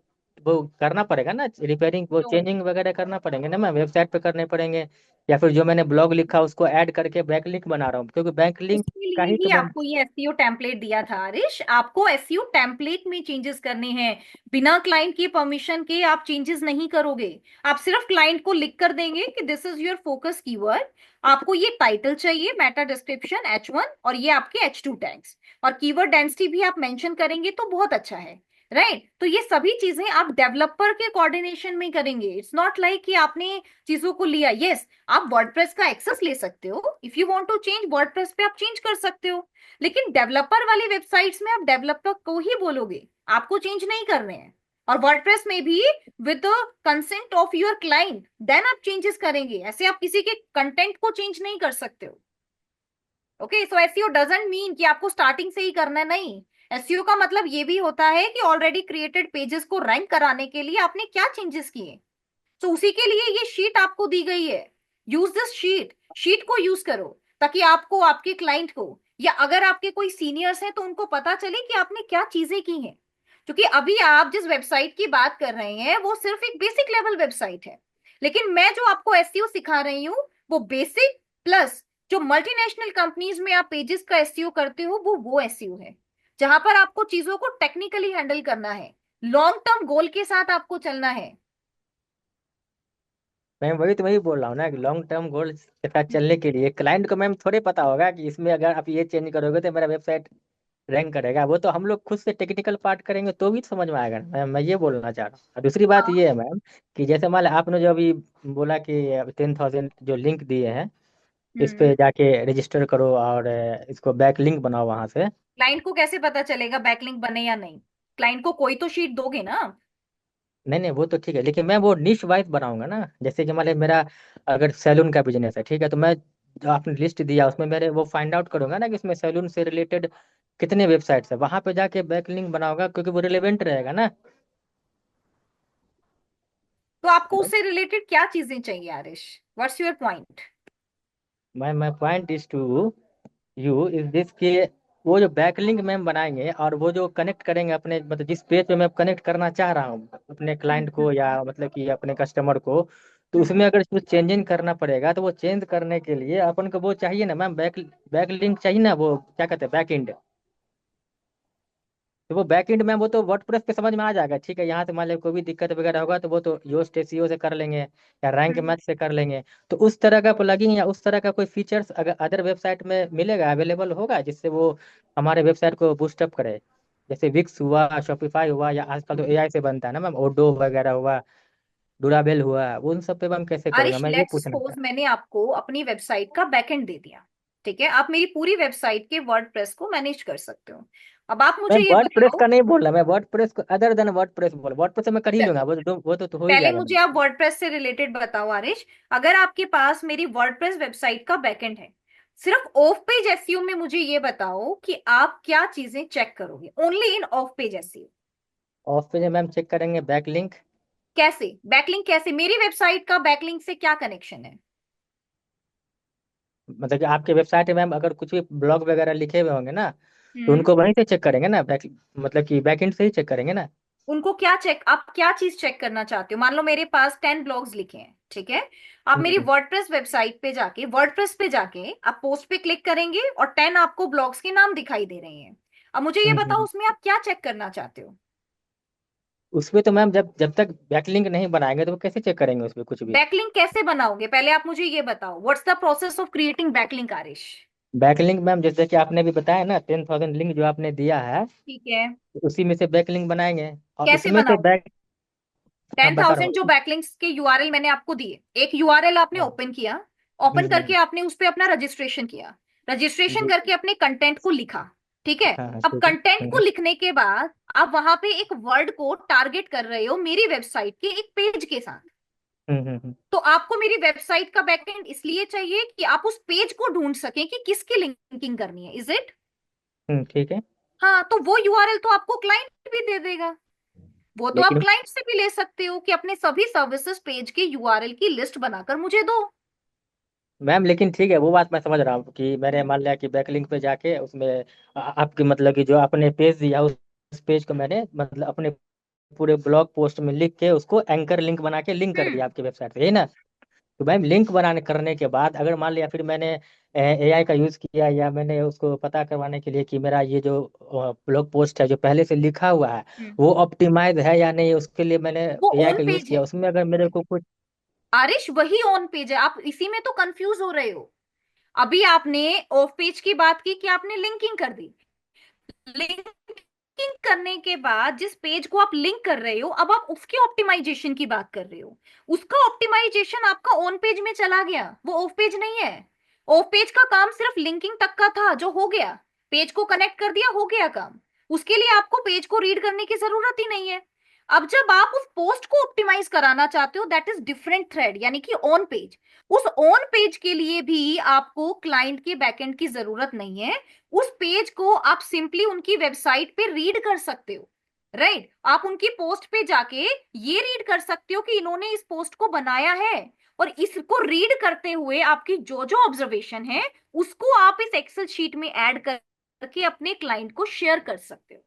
वो करना पड़ेगा ना, रिपेयरिंग वो नो, चेंजिंग वगैरह करना पड़ेंगे ना मैम, वेबसाइट पे करने पड़ेंगे। या फिर जो मैंने ब्लॉग लिखा उसको ऐड करके बैक लिंक बना रहा हूँ, क्योंकि बैक लिंक इसके का लिए ही ही तो मैम। आपको ये एसईओ टेम्पलेट दिया था आरिश। आपको एसईओ टेम्पलेट में चेंजेस करने हैं, बिना क्लाइंट की परमिशन के आप चेंजेस नहीं करोगे। आप सिर्फ क्लाइंट को लिख कर देंगे कि this is your focus keyword, आपको ये टाइटल चाहिए, मेटा डिस्क्रिप्शन H1, और ये आपके H2 टैग्स, और कीवर्ड डेंसिटी भी आप मेंशन करेंगे तो बहुत अच्छा है। राइट, तो ये सभी चीजें आप डेवलपर के कोऑर्डिनेशन में करेंगे। इट्स नॉट लाइक कि आपने चीजों को लिया। यस, आप वर्डप्रेस का एक्सेस ले सकते हो, if you want to change WordPress पे आप चेंज कर सकते हो। लेकिन डेवलपर वाली वेबसाइट्स में आप डेवलपर को ही बोलोगे, आपको चेंज नहीं करने हैं। और वर्डप्रेस में भी with the consent of your client then आप चेंजेस करेंगे। ऐसे आप किसी के कंटेंट को चेंज नहीं कर सकते हो। Okay, so SEO doesn't mean कि आपको स्टार्टिंग से ही करना है, नहीं। एसईओ का मतलब ये भी होता है कि ऑलरेडी क्रिएटेड पेजेस को रैंक कराने के लिए आपने क्या चेंजेस किए। तो उसी के लिए ये शीट आपको दी गई है। यूज दिस शीट, शीट को यूज करो, ताकि आपको, आपके क्लाइंट को, या अगर आपके कोई सीनियर्स हैं तो उनको पता चले कि आपने क्या चीजें की हैं। क्योंकि अभी आप जिस वेबसाइट की बात कर रहे हैं वो सिर्फ एक बेसिक लेवल वेबसाइट है, लेकिन मैं जो आपको एसईओ सिखा रही हूँ वो बेसिक प्लस जो मल्टीनेशनल कंपनीज में आप पेजेस का एसईओ करते हो वो एसईओ है, जहां पर आपको चीजों को टेक्निकली हैंडल करना है, लॉन्ग टर्म गोल के साथ आपको चलना है। मैं वही तो वही बोल रहा हूँ ना कि लॉन्ग टर्म गोल के साथ चलने के लिए क्लाइंट को मैम थोड़े पता होगा कि इसमें अगर आप ये चेंज करोगे तो मेरा वेबसाइट रैंक करेगा। वो तो हम लोग खुद से टेक्निकल पार्ट करेंगे तो भी तो समझ में आएगा ना मैम, मैं ये बोलना चाह रहा हूँ। और दूसरी बात हाँ। ये है मैम कि जैसे मान लिया आपने जो अभी बोला कि 10,000 जो लिंक दिए हैं, इस हम्म। पे जाके रजिस्टर करो और इसको बैक लिंक बनाओ वहां से। क्लाइंट को कैसे पता चलेगा बैकलिंक बने या नहीं? क्लाइंट को कोई तो शीट दोगे ना। नहीं नहीं वो तो ठीक है, लेकिन मैं वो निश वाइज बनाऊंगा ना। जैसे कि मान लिया मेरा अगर सैलून का बिजनेस है, ठीक है, तो मैं जो आपने लिस्ट दिया उसमें मेरे वो फाइंड आउट करूंगा ना कि इसमें सैलून से रिलेटेड कितने वेबसाइट्स है, वहां पे जाके बैक लिंक बनाऊंगा, क्योंकि वो रिलेवेंट रहेगा ना। तो आपको हेलो। उससे रिलेटेड क्या चीजें चाहिए Aarish? What's your point? My point is to you is this कि वो जो बैकलिंक मैम बनाएंगे और वो जो कनेक्ट करेंगे अपने मतलब जिस पेज पे मैं कनेक्ट करना चाह रहा हूँ अपने क्लाइंट को या मतलब कि अपने कस्टमर को, तो उसमें अगर कुछ चेंजिंग करना पड़ेगा तो वो चेंज करने के लिए अपन को वो चाहिए ना मैम, बैक लिंक चाहिए ना, वो क्या कहते हैं बैक एंड। तो वो बैक एंड मैम वो तो वर्डप्रेस पे समझ में आ जाएगा, ठीक है। यहाँ से मान लो कोई भी दिक्कत वगैरह होगा तो वो तो योस्ट एसईओ से कर लेंगे या रैंक मैथ से कर लेंगे। तो उस तरह का प्लगइन या उस तरह का कोई फीचर्स अगर अदर वेबसाइट में मिलेगा, अवेलेबल होगा, जिससे वो हमारे वेबसाइट को बूस्टअप करे, जैसे विक्स हुआ, शॉपिफाई हुआ, या आजकल तो एआई से बनता है ना मैम, ओडो वगैरह हुआ, डुराबेल हुआ, उन सब पे मैम कैसे करूंगा, आरिश, मैं ये लेट्स पूछना सपोज था। मैंने आपको अपनी वेबसाइट का बैकएंड दे दिया, ठीक है, आप मेरी पूरी वेबसाइट के वर्डप्रेस को मैनेज कर सकते हो। अब आप मुझे मैं ये वर्ड प्रेस बताओ, का नहीं बोल रहा, मैं वर्ड प्रेस को अदर देन वर्ड प्रेस बोल, वर्ड प्रेस मैं कर ही लूंगा, चलो वो तो हो ही पहले जाएगा मुझे मैम। आप वर्डप्रेस से रिलेटेड बताओ आरिश। अगर आपके पास मेरी वर्डप्रेस वेबसाइट का बैकएंड है, सिर्फ ऑफ पेज एसईओ में मुझे ये बताओ कि आप क्या चीजें चेक करोगे, only in of page SEO. Of पे मैम चेक करेंगे बैकलिंक। कैसे बैकलिंक, कैसे मेरी वेबसाइट का बैकलिंक से क्या कनेक्शन है? मतलब कि आपके वेबसाइट में मैम अगर कुछ भी ब्लॉग वगैरह लिखे हुए होंगे ना, तो हम्म। उनको वहीं से चेक करेंगे ना, बैक मतलब कि बैकएंड से ही चेक करेंगे ना। उनको क्या चेक, आप क्या चीज चेक करना चाहते हो? मान लो मेरे पास 10 ब्लॉग्स लिखे हैं, ठीक है, आप मेरी हम्म, वर्डप्रेस वेबसाइट पे जाके, वर्डप्रेस पे जाके आप पोस्ट पे क्लिक करेंगे और 10 आपको ब्लॉग्स के नाम दिखाई दे रहे हैं। अब मुझे ये बताओ हम्म। उसमें आप क्या चेक करना चाहते हो? उसमें तो मैम जब जब तक बैकलिंक नहीं बनाएंगे तो वो कैसे चेक करेंगे उसमें कुछ भी। बैकलिंक कैसे बनाओगे, पहले आप मुझे ये बताओ, what's the process of creating backlink Aarish? Backlink ma'am जैसे कि आपने भी बताया ना, 10,000 लिंक जो आपने दिया है, ठीक है, तो उसी में से बैकलिंक बनाएंगे और कैसे उसमें से बनाओगे? बैक। हाँ, बता रहा 10,000 जो हूँ। बैकलिंक्स के यूआरएल मैंने आपको दिए, एक यूआरएल आपने हाँ, ओपन किया, ओपन करके आपने उस पे अपना रजिस्ट्रेशन किया, रजिस्ट्रेशन जी। करके अपने कंटेंट को लिखा, ठीक है। हाँ हाँ, अब ठीक है। कंटेंट को लिखने के बाद आप वहां पे एक वर्ड को टारगेट कर रहे हो मेरी वेबसाइट के एक पेज के साथ। हम्म। तो आपको मेरी वेबसाइट का बैकएंड इसलिए चाहिए कि आप उस पेज को ढूंढ सकें कि किसकी लिंकिंग करनी है, इज इट? ठीक है। हाँ, तो वो यूआरएल तो आपको क्लाइंट भी दे देगा। वो तो आप लेकिन क्लाइंट से भी ले सकते हो कि अपने सभी सर्विसेज पेज के यूआरएल की लिस्ट बनाकर मुझे दो। मैम, लेकिन ठीक है, वो बात मैं समझ रहा हूँ कि मैंने मान लिया कि बैकलिंक पे जाके उसमें आपके मतलब कि जो आपने पेज दिया उस पेज को मैंने मतलब अपने पूरे ब्लॉग पोस्ट में लिख के उसको एंकर लिंक बना के लिंक कर दिया हम्म। आपकी वेबसाइट से, है ना। तो मैम लिंक बनाने करने के बाद अगर मान लिया फिर मैंने एआई का यूज किया या मैंने उसको पता करवाने के लिए कि मेरा ये जो ब्लॉग पोस्ट है जो पहले से लिखा हुआ है हम्म। वो ऑप्टिमाइज है या नहीं, उसके लिए मैंने वो एआई ऑन का यूज पेज किया, है उसमें अगर मेरे को कुछ। आरिश, वही ऑन पेज है, आप इसी में तो कंफ्यूज हो रहे हो। अभी आपने ऑफ पेज की बात की कि आपने लिंकिंग कर दी, लिंकिंग करने के बाद जिस पेज को आप लिंक कर रहे हो, अब आप उसके ऑप्टिमाइजेशन की बात कर रहे हो। उसका ऑप्टिमाइजेशन आपका ऑन पेज में चला गया, वो ऑफ पेज नहीं है। ऑफ पेज का काम सिर्फ लिंकिंग तक का था, जो हो गया, पेज को कनेक्ट कर दिया, हो गया काम। उसके लिए आपको पेज को रीड करने की जरूरत ही नहीं है। अब जब आप उस पोस्ट को ऑप्टिमाइज कराना चाहते हो, दैट इज डिफरेंट थ्रेड, यानी कि ऑन पेज। उस ऑन पेज के लिए भी आपको क्लाइंट के बैकएंड की जरूरत नहीं है। उस पेज को आप सिंपली उनकी वेबसाइट पे रीड कर सकते हो, राइट? आप उनकी पोस्ट पे जाके ये रीड कर सकते हो कि इन्होंने इस पोस्ट को बनाया है, और इसको रीड करते हुए आपकी जो जो ऑब्जर्वेशन है उसको आप इस एक्सेल शीट में ऐड करके अपने क्लाइंट को शेयर कर सकते हो।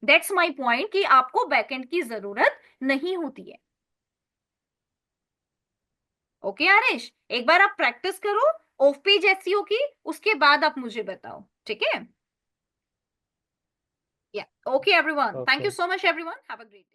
दैट्स माय पॉइंट कि आपको बैकएंड की जरूरत नहीं होती है। ओके आरिश, एक बार आप प्रैक्टिस करो ऑफ पेज एसईओ की, उसके बाद आप मुझे बताओ, ठीक है? Yeah. Okay, everyone. Thank you okay. so much, everyone. Have a great day.